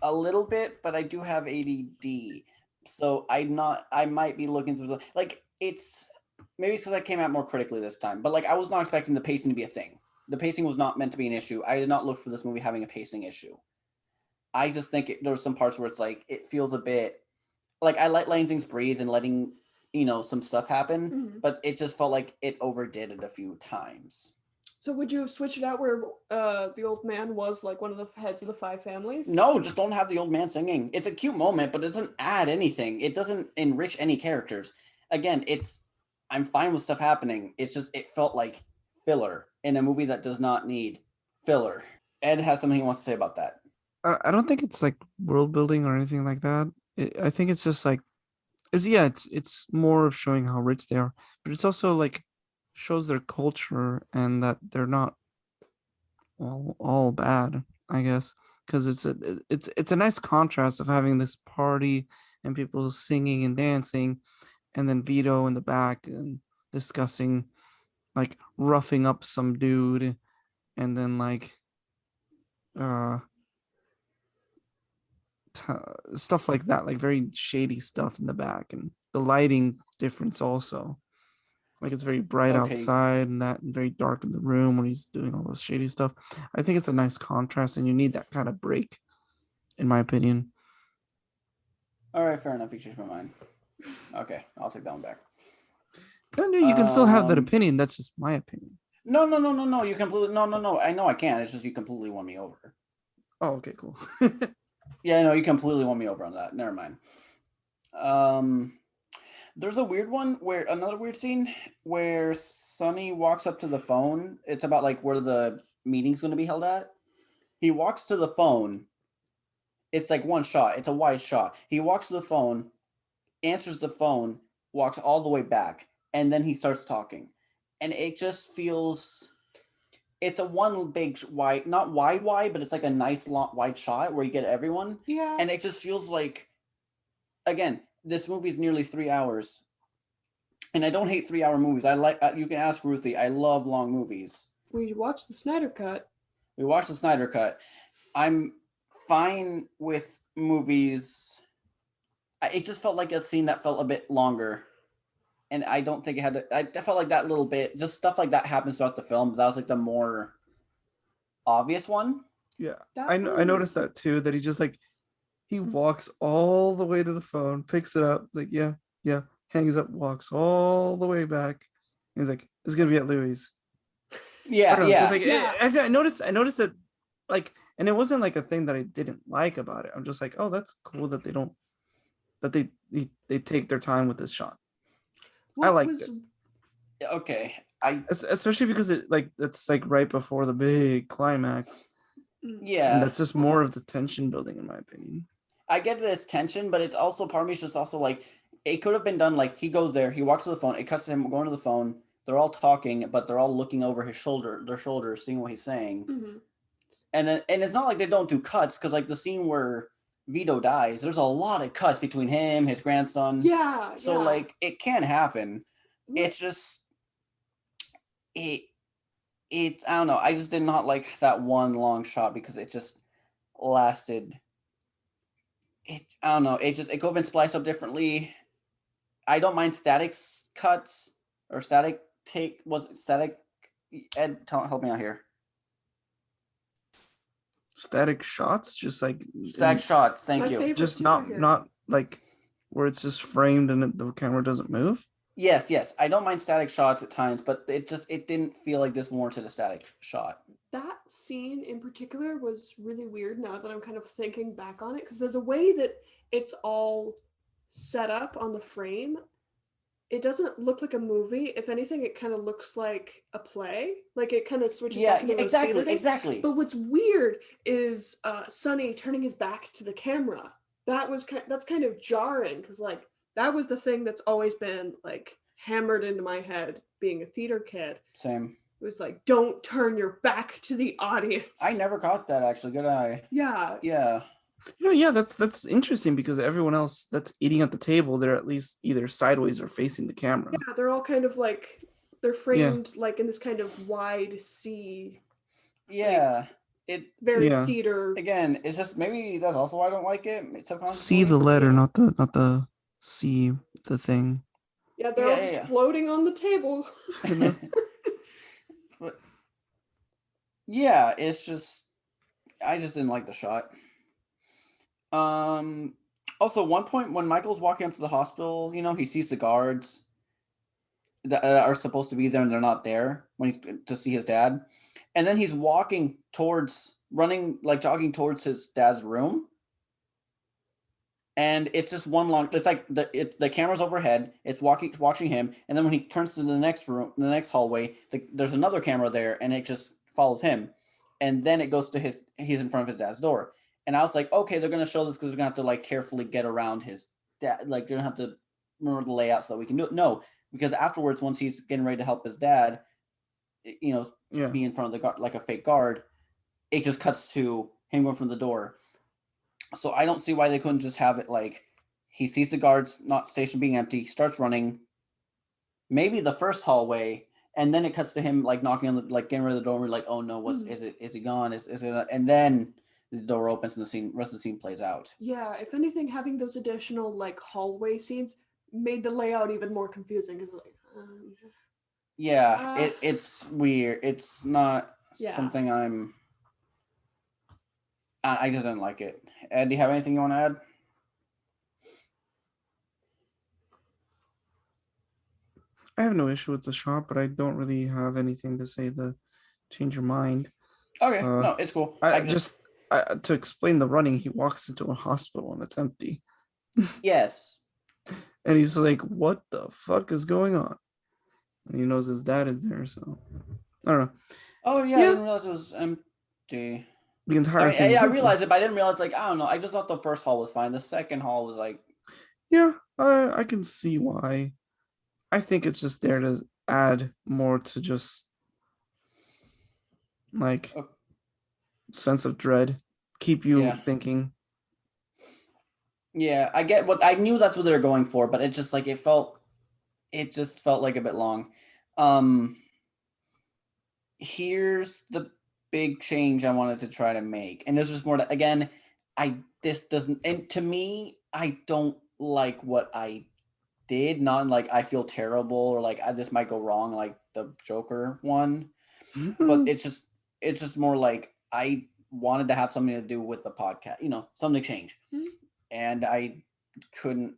A little bit, but I do have ADD, so I might be looking through it's maybe because I came out more critically this time, but like I was not expecting the pacing to be a thing. The pacing was not meant to be an issue. I did not look for this movie having a pacing issue. I just think there were some parts where it's like it feels a bit like I like letting things breathe and letting some stuff happen, but it just felt like it overdid it a few times. So would you have switched it out where the old man was like one of the heads of the 5 families? No, just don't have the old man singing. It's a cute moment, but it doesn't add anything. It doesn't enrich any characters. Again, I'm fine with stuff happening. It's just it felt like filler in a movie that does not need filler. Ed has something he wants to say about that. I don't think it's like world building or anything like that. I think it's just like, it's more of showing how rich they are, but it's also like shows their culture and that they're not all bad, I guess, because it's a nice contrast of having this party and people singing and dancing, and then Vito in the back and discussing like roughing up some dude, and then like stuff like that, like very shady stuff in the back, and the lighting difference also. Like it's very bright outside and very dark in the room when he's doing all this shady stuff. I think it's a nice contrast, and you need that kind of break, in my opinion. All right, fair enough. You changed my mind. Okay, I'll take that one back. No, you can still have that opinion. That's just my opinion. No. You completely no. I know I can't. It's just you completely won me over. Oh, okay, cool. Yeah, no, you completely won me over on that. Never mind. There's another weird scene where Sonny walks up to the phone. It's about like where the meeting's going to be held at. He walks to the phone. It's like one shot. It's a wide shot. He walks to the phone, answers the phone, walks all the way back, and then he starts talking. And it just feels... It's a one big wide, not wide, but it's like a nice long wide shot where you get everyone. Yeah. And it just feels like, again, this movie is nearly 3 hours. And I don't hate 3-hour movies. You can ask Ruthie. I love long movies. We watched the Snyder Cut. I'm fine with movies. It just felt like a scene that felt a bit longer. And I don't think it had to... I felt like that little bit, just stuff like that happens throughout the film. But that was like the more obvious one. Yeah, I noticed that too, that he just like, he walks all the way to the phone, picks it up, like, yeah, hangs up, walks all the way back. He's like, it's going to be at Louis. Yeah. I noticed that, like, and it wasn't like a thing that I didn't like about it. I'm just like, oh, that's cool that they take their time with this shot. I liked it. Okay. Especially because it's like right before the big climax. Yeah. And that's just more of the tension building, in my opinion. I get that it's tension, but it's also, part of me is just also like, it could have been done like he goes there, he walks to the phone, it cuts to him going to the phone. They're all talking, but they're all looking over their shoulders, seeing what he's saying. Mhm. And it's not like they don't do cuts, because like the scene where Vito dies, there's a lot of cuts between him, his grandson. Yeah. So like it can happen. What- It's just it I don't know. I just did not like that one long shot because it just lasted. I don't know. It could have been spliced up differently. I don't mind static cuts or static take. Was it static? Ed, help me out here. Static shots, just like Static shots. Thank My you. favorite just not superhero. like where it's just framed and the camera doesn't move. Yes. I don't mind static shots at times, but it didn't feel like this warranted a static shot. That scene in particular was really weird now that I'm kind of thinking back on it, because the way that it's all set up on the frame, it doesn't look like a movie. If anything, it kind of looks like a play. Like it kind of switches back into those theater days. Exactly. But what's weird is Sonny turning his back to the camera. That's kind of jarring, because like that was the thing that's always been like hammered into my head being a theater kid. Same. It was like, don't turn your back to the audience. I never caught that actually. Good eye. Yeah. Yeah. Yeah, that's interesting because everyone else that's eating at the table, they're at least either sideways or facing the camera. Yeah, they're all kind of like they're framed like in this kind of wide C. Yeah. Very theater. Again, it's just maybe that's also why I don't like it. See the letter, not the see the thing. Yeah, they're all just floating on the table. But yeah, it's just I just didn't like the shot. Also, one point when Michael's walking up to the hospital, he sees the guards that are supposed to be there and they're not there to see his dad, and then he's jogging towards his dad's room, and it's just one long. It's like the camera's overhead. It's watching him, and then when he turns to the next room, the next hallway, there's another camera there, and it just follows him, and then it goes to he's in front of his dad's door. And I was like, okay, they're gonna show this because they're gonna have to like carefully get around his dad. Like they're gonna have to remember the layout so that we can do it. No, because afterwards, once he's getting ready to help his dad, be in front of the guard like a fake guard, it just cuts to him going from the door. So I don't see why they couldn't just have it like he sees the guards not station being empty, starts running, maybe the first hallway, and then it cuts to him like knocking on the getting rid of the door. And we're like, oh no, is he gone? Is it? And then the door opens and the rest of the scene plays out. Yeah, if anything, having those additional like hallway scenes made the layout even more confusing. It's weird. It's not something I just didn't like it. Ed, do you have anything you want to add? I have no issue with the shot, but I don't really have anything to say to change your mind. Okay, no, it's cool. To explain the running, he walks into a hospital and it's empty. Yes. And he's like, what the fuck is going on? And he knows his dad is there, so I don't know. Oh yeah. I didn't realize it was empty. The entire thing. Yeah, I realized it, but I didn't realize I don't know. I just thought the first hall was fine. The second hall was like I can see why. I think it's just there to add more to just like sense of dread, keep you thinking. Yeah, I get I knew that's what they were going for, but it just like it just felt like a bit long. Here's the big change I wanted to try to make, and this was more again, this doesn't, and to me, I don't like what I did. Not like I feel terrible or like this might go wrong, like the Joker one, but it's just more like I wanted to have something to do with the podcast, something to change. And I couldn't.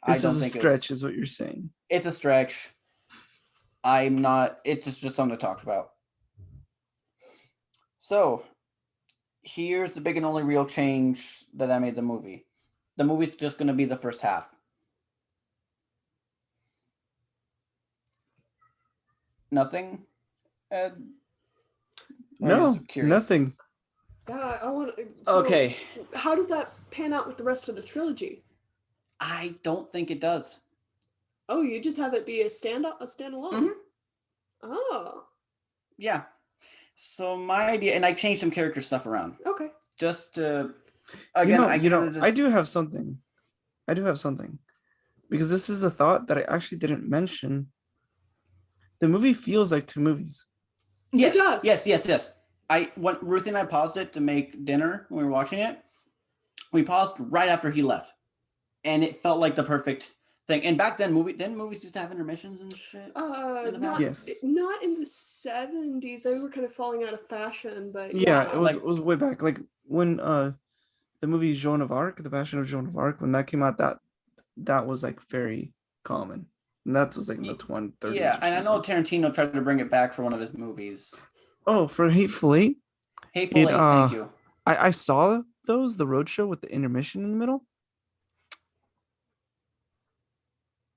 This is a stretch, is what you're saying. It's a stretch. I'm not. It's just something to talk about. So, here's the big and only real change that I made the movie. The movie's just going to be the first half. Nothing. No, nothing. Yeah, I want. Okay. How does that pan out with the rest of the trilogy? I don't think it does. Oh, you just have it be a standalone. Mhm. Oh, Yeah. So my idea, and I changed some character stuff around. okay. Just to, again, I kind of just. I do have something. Because this is a thought that I actually didn't mention. The movie feels like two movies. Yes, It does. yes. When Ruthie and I paused it to make dinner when we were watching it, we paused right after he left, and it felt like the perfect thing. And back then, movies used to have intermissions and shit. In the Not past? Yes. not in the 70s. They were kind of falling out of fashion, but Yeah, yeah. it was way back. Like when the movie Joan of Arc, The Passion of Joan of Arc, when that came out, that was like very common. And that was like in the 20s, 30s. Yeah, or and I know something. Tarantino tried to bring it back for one of his movies. Oh, for Hateful Eight. Hateful Eight, thank you. I saw those, the roadshow with the intermission in the middle.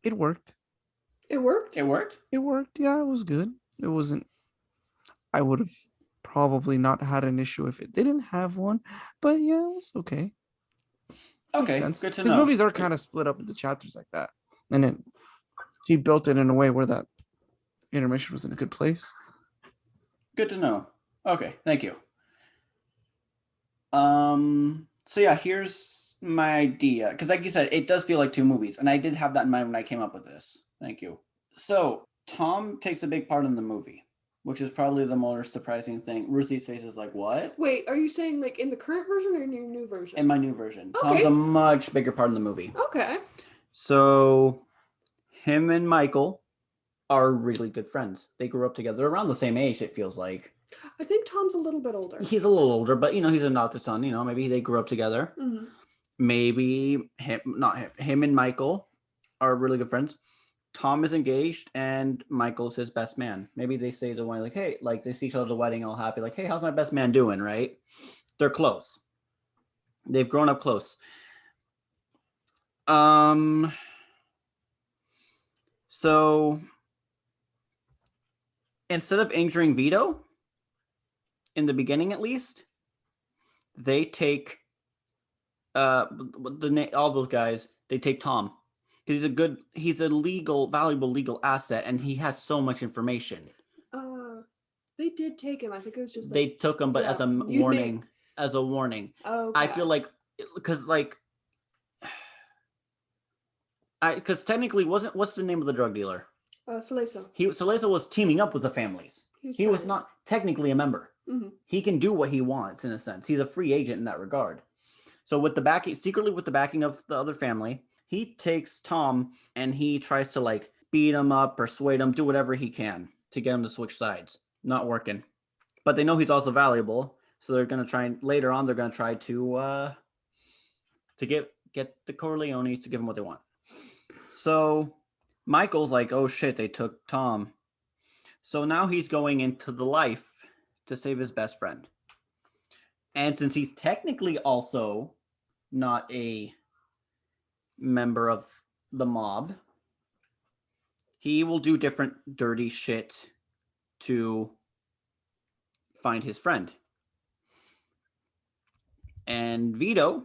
It worked. It worked. It worked? It worked. Yeah, it was good. It wasn't. I would have probably not had an issue if it didn't have one, but yeah, it was okay. Okay, Makes sense. good to His know. movies are kind of split up into chapters like that, and then he built it in a way where that intermission was in a good place. Good to know. Okay, thank you. So yeah, here's my idea. Because like you said, it does feel like two movies. And I did have that in mind when I came up with this. Thank you. So Tom takes a big part in the movie, which is probably the more surprising thing. Ruthie's face is like, what? Wait, are you saying like in the current version or in your new version? In my new version. Okay. Tom's a much bigger part in the movie. Okay. So him and Michael are really good friends. They grew up together around the same age, it feels like. I think Tom's a little bit older. He's a little older, but he's an adopted son. Maybe they grew up together. Mhm. Maybe him and Michael are really good friends. Tom is engaged and Michael's his best man. Maybe they say to the wedding, like, hey, like they see each other at the wedding all happy, like, hey, how's my best man doing? Right? They're close. They've grown up close. So instead of injuring Vito, in the beginning at least, they take all those guys, they take Tom. Because he's a valuable legal asset, and he has so much information. They did take him. I think it was just like, they took him, but yeah, as a warning. As a warning. Okay. I feel like, because because technically, what's the name of the drug dealer? Salesa. Salesa was teaming up with the families. He was not technically a member. Mm-hmm. He can do what he wants in a sense. He's a free agent in that regard. So secretly with the backing of the other family, he takes Tom and he tries to beat him up, persuade him, do whatever he can to get him to switch sides. Not working. But they know he's also valuable, so they're gonna try later on. They're gonna try to get the Corleones to give him what they want. So Michael's like, oh shit, they took Tom. So now he's going into the life to save his best friend. And since he's technically also not a member of the mob, he will do different dirty shit to find his friend. And Vito,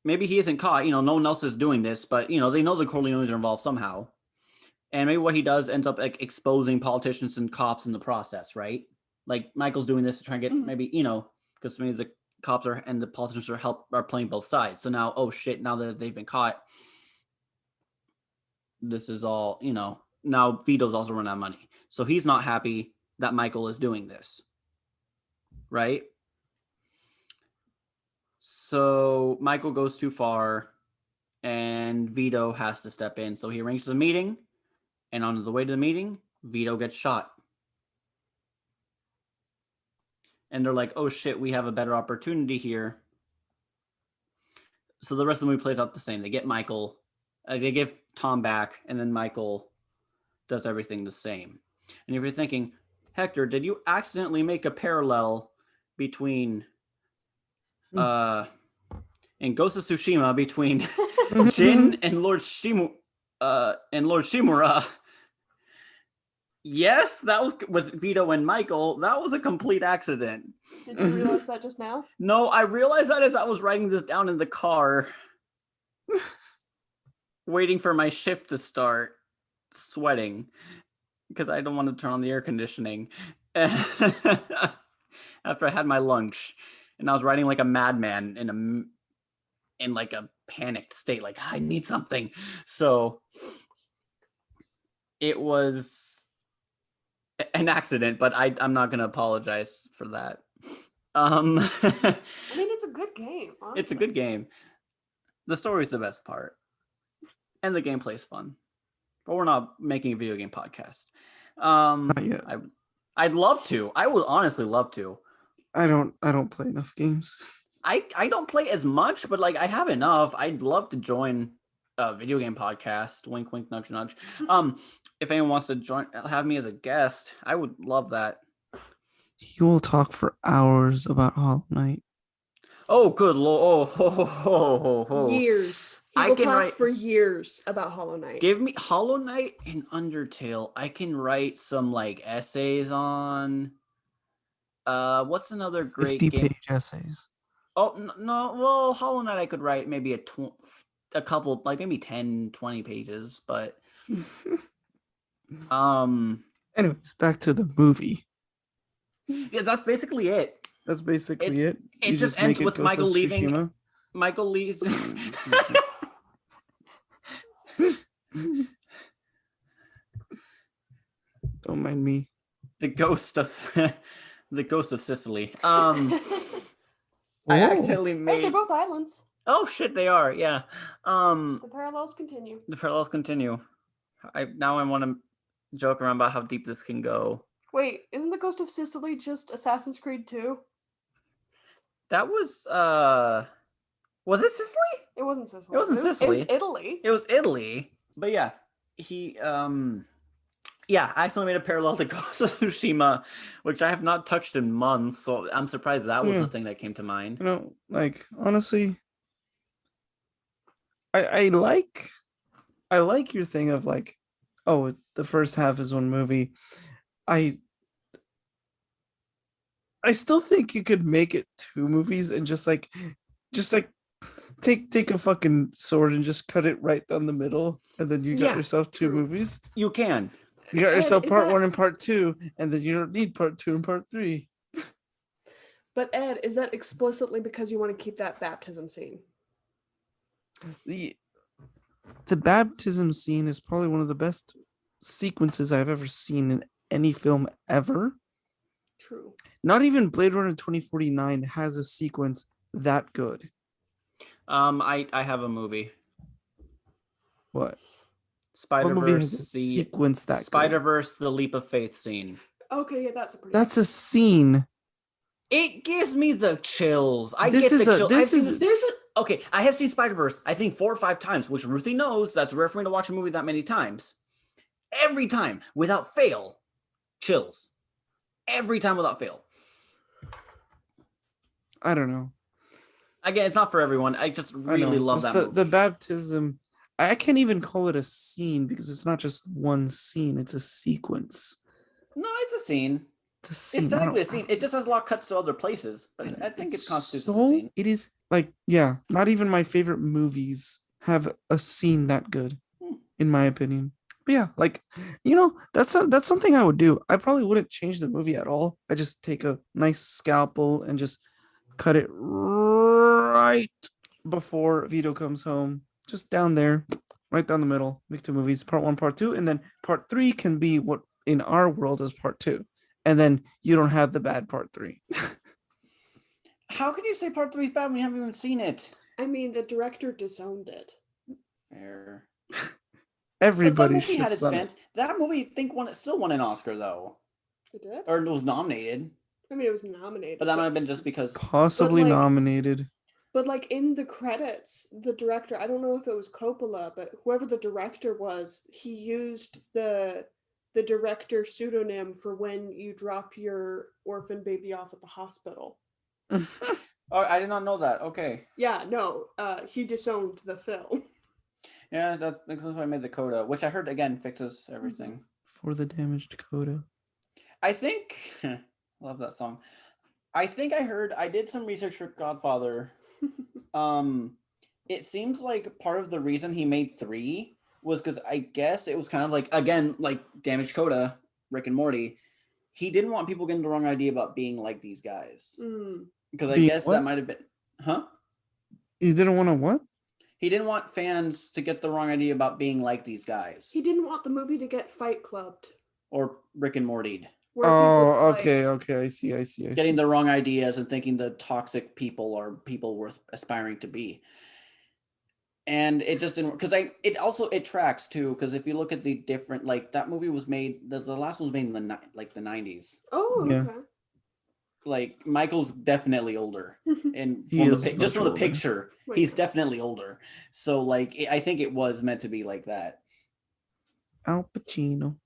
maybe he isn't caught, no one else is doing this, but they know the Corleones are involved somehow. And maybe what he does ends up exposing politicians and cops in the process, right? Like Michael's doing this to try and get maybe, because maybe the cops and the politicians are playing both sides. So now, oh shit, now that they've been caught, this is all, now Vito's also running out of money. So he's not happy that Michael is doing this. Right? So Michael goes too far and Vito has to step in. So he arranges a meeting, and on the way to the meeting, Vito gets shot. And they're like, oh shit, we have a better opportunity here. So the rest of the movie plays out the same. They get Michael, they give Tom back, and then Michael does everything the same. And if you're thinking, Hector, did you accidentally make a parallel between in Ghost of Tsushima between Jin and Lord Shimura? Yes, that was with Vito and Michael. That was a complete accident. Did you realize that just now? No, I realized that as I was writing this down in the car. waiting for my shift to start, sweating because I don't want to turn on the air conditioning. After I had my lunch, and I was writing like a madman in like a panicked state, like I need something. So it was an accident, but I'm not gonna apologize for that. I mean, it's a good game. Honestly. It's a good game. The story's the best part, and the gameplay's fun. But we're not making a video game podcast. Not yet. I'd love to. I would honestly love to. I don't play enough games. I don't play as much, but like I have enough. I'd love to join a video game podcast. Wink, wink, nudge, nudge. If anyone wants to join, have me as a guest, I would love that. You will talk for hours about Hollow Knight. Oh, good lord! Oh. Years. He will talk for years about Hollow Knight. Give me Hollow Knight and Undertale. I can write some like essays on. What's another great 50-page essays. Oh no! Well, Hollow Knight I could write maybe a couple, like maybe 10, 20 pages, but Anyways, back to the movie. Yeah, that's basically it. That's basically it. It just ends with Michael leaving. Michael leaves. Don't mind me. The ghost of Sicily. I accidentally made. Hey, they're both islands. Oh shit, they are. Yeah. The parallels continue. I want to joke around about how deep this can go. Wait, isn't the Ghost of Sicily just Assassin's Creed 2? That was it Sicily? It wasn't Sicily. It wasn't Sicily. It was Italy. It was Italy. But yeah, I accidentally made a parallel to Ghost of Tsushima, which I have not touched in months, so I'm surprised that was the thing that came to mind. You know, like honestly, I like your thing of like, oh, the first half is one movie. I still think you could make it 2 movies and just like take a fucking sword and just cut it right down the middle, and then you got yourself 2 movies. You can. You got yourself part 1 and part 2, and then you don't need part 2 and part 3. But Ed, is that explicitly because you want to keep that baptism scene? The baptism scene is probably one of the best sequences I've ever seen in any film ever. True. Not even Blade Runner 2049 has a sequence that good. I have a movie. What? Spider-Verse, the sequence that Spider-Verse, the Leap of Faith scene. Okay, yeah, that's a scene. It gives me the chills. I have seen Spider-Verse, I think 4 or 5 times, which Ruthie knows. That's rare for me to watch a movie that many times. Every time, without fail, chills. Every time without fail. I don't know. Again, it's not for everyone. I just really love that movie. The baptism, I can't even call it a scene because it's not just one scene, it's a sequence. No, it's a scene. It's technically a scene. It just has a lot of cuts to other places, but I think it constitutes a scene. It is like, yeah, not even my favorite movies have a scene that good, in my opinion. But yeah, like, you know, that's something I would do. I probably wouldn't change the movie at all. I just take a nice scalpel and just cut it right before Vito comes home. Just down there, right down the middle. Make 2 movies, part 1, part 2, and then part 3 can be what in our world is part 2. And then you don't have the bad part 3. How can you say part 3 is bad when you haven't even seen it? I mean, the director disowned it. Fair. Everybody should had its fans. That movie, I think, still won an Oscar, though. It did? Or it was nominated. I mean, it was nominated. But that might have been just because... Possibly nominated. But, like, in the credits, the director, I don't know if it was Coppola, but whoever the director was, he used the director pseudonym for when you drop your orphan baby off at the hospital. Oh, I did not know that. Okay. Yeah, no, he disowned the film. Yeah, that's why I made the coda, which I heard, again, fixes everything. For the damaged coda. I think... love that song. I think I did some research for Godfather. it seems like part of the reason he made 3 was because I guess it was kind of like, again, like Damaged Coda, Rick and Morty. He didn't want people getting the wrong idea about being like these guys. Because I Being guess what? that might have been, huh? You didn't want to what? He didn't want fans to get the wrong idea about being like these guys. He didn't want the movie to get Fight Clubbed. Or Rick and Morty'd. Where people Oh, like, okay. I see. Getting the wrong ideas and thinking the toxic people are people worth aspiring to be. And it just didn't, because it tracks too, because if you look at the different, like that movie was made, the last one was made in the 90s. Oh, Yeah. okay. Like Michael's definitely older, and He is just from the much older. picture, Wait. he's definitely older. So like, I think it was meant to be like that. Al Pacino.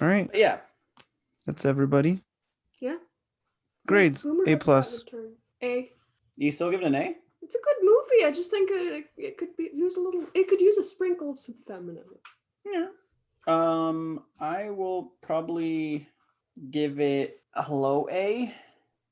All right, Mm-hmm. Yeah, that's everybody. Yeah. Grades Boomer A has plus. a turn. A. you still give it an A? It's a good movie. I just think it could use a little. It could use a sprinkle of some feminism. Yeah. I will probably give it a low A,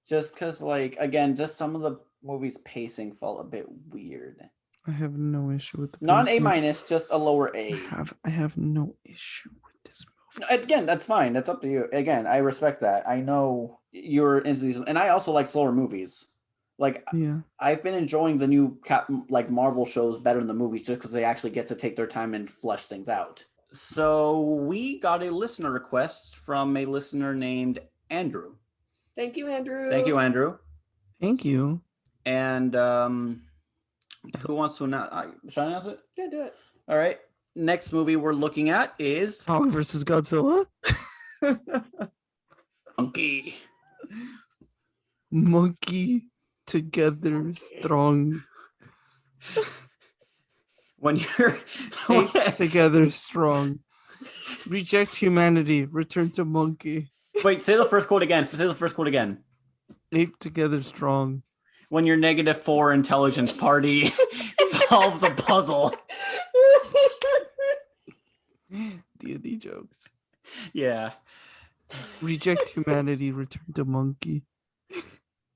just because, like, again, just some of the movie's pacing felt a bit weird. I have no issue with the Not an A pacing. minus, just a lower A. I have no issue with this movie. Again, that's fine. That's up to you. Again, I respect that. I know you're into these, and I also like slower movies. Like, Yeah. I've been enjoying the new Marvel shows better than the movies, just because they actually get to take their time and flesh things out. So we got a listener request from a listener named Andrew. Thank you, Andrew. Thank you, Andrew. Thank you. And who wants to announce? Should I announce it? Yeah, do it. All right. Next movie we're looking at is Kong versus Godzilla. Monkey. Monkey together strong. When you're Ape together strong. Reject humanity. Return to monkey. Wait, say the first quote again. Say the first quote again. Ape together strong. When your -4 intelligence party solves a puzzle. D&D jokes. Yeah. Reject humanity. Return to monkey.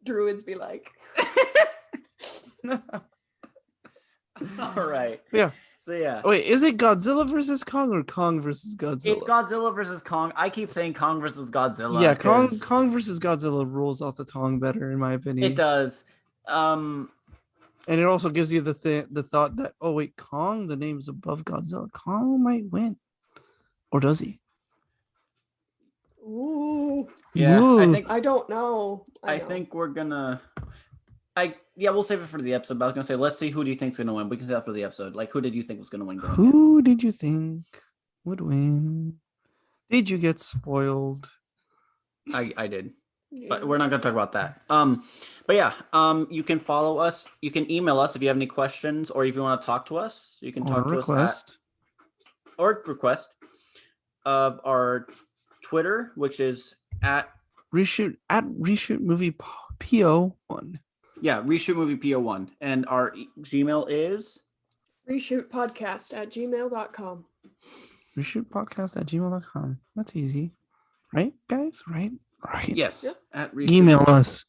Druids be like. All right. Yeah. So yeah. Wait, is it Godzilla versus Kong or Kong versus Godzilla? It's Godzilla versus Kong. I keep saying Kong versus Godzilla. Yeah, Kong 'cause versus Godzilla rolls off the tongue better, in my opinion. It does. And it also gives you the thought that, oh wait, Kong, the name's above Godzilla. Kong might win. Or does he? Ooh. Yeah, Ooh. I don't know. I think we're gonna. We'll save it for the episode. But I was gonna say, let's see who do you think's gonna win. We can say that for the episode. Like, who did you think was gonna win? Who did you think would win? Did you get spoiled? I did, Yeah. but we're not gonna talk about that. But yeah, you can follow us. You can email us if you have any questions, or if you want to talk to us, you can talk to us or request of our Twitter, which is at reshoot movie PO1. Yeah, reshoot movie PO1, and our Gmail is reshootpodcast@gmail.com. reshootpodcast@gmail.com. That's easy, right, guys? Right. Yes. Yep. At reshoot. Email us.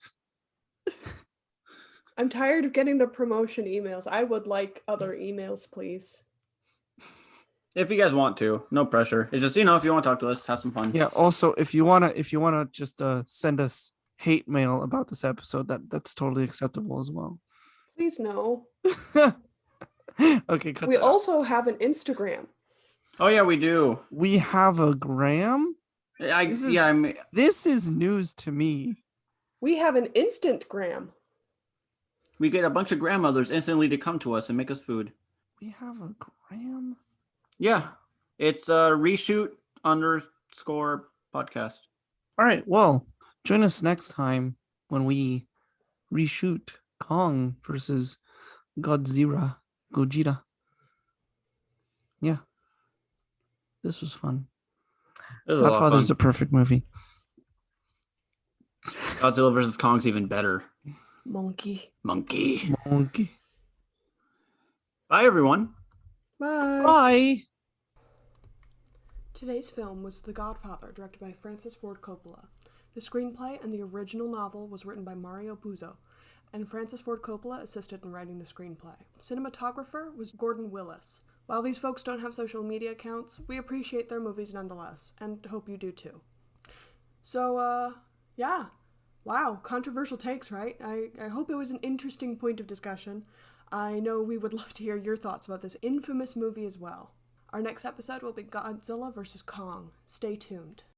I'm tired of getting the promotion emails. I would like other emails, please. If you guys want to, no pressure. It's just, if you want to talk to us, have some fun. Yeah. Also, if you wanna just send us hate mail about this episode, that's totally acceptable as well. Please no. Okay. We also have an Instagram. Oh yeah, we do. We have a gram. This is news to me. We have an Instantgram. We get a bunch of grandmothers instantly to come to us and make us food. We have a gram. Yeah, it's reshoot_podcast. All right. Well, join us next time when we reshoot Kong versus Gojira. Yeah. This was fun. Godfather's a perfect movie. Godzilla versus Kong's even better. Monkey. Bye, everyone. Bye. Bye. Today's film was The Godfather, directed by Francis Ford Coppola. The screenplay and the original novel was written by Mario Puzo. and Francis Ford Coppola assisted in writing the screenplay. Cinematographer was Gordon Willis. While these folks don't have social media accounts, we appreciate their movies nonetheless, and hope you do too. So, yeah. Wow, controversial takes, right? I hope it was an interesting point of discussion. I know we would love to hear your thoughts about this infamous movie as well. Our next episode will be Godzilla vs. Kong. Stay tuned.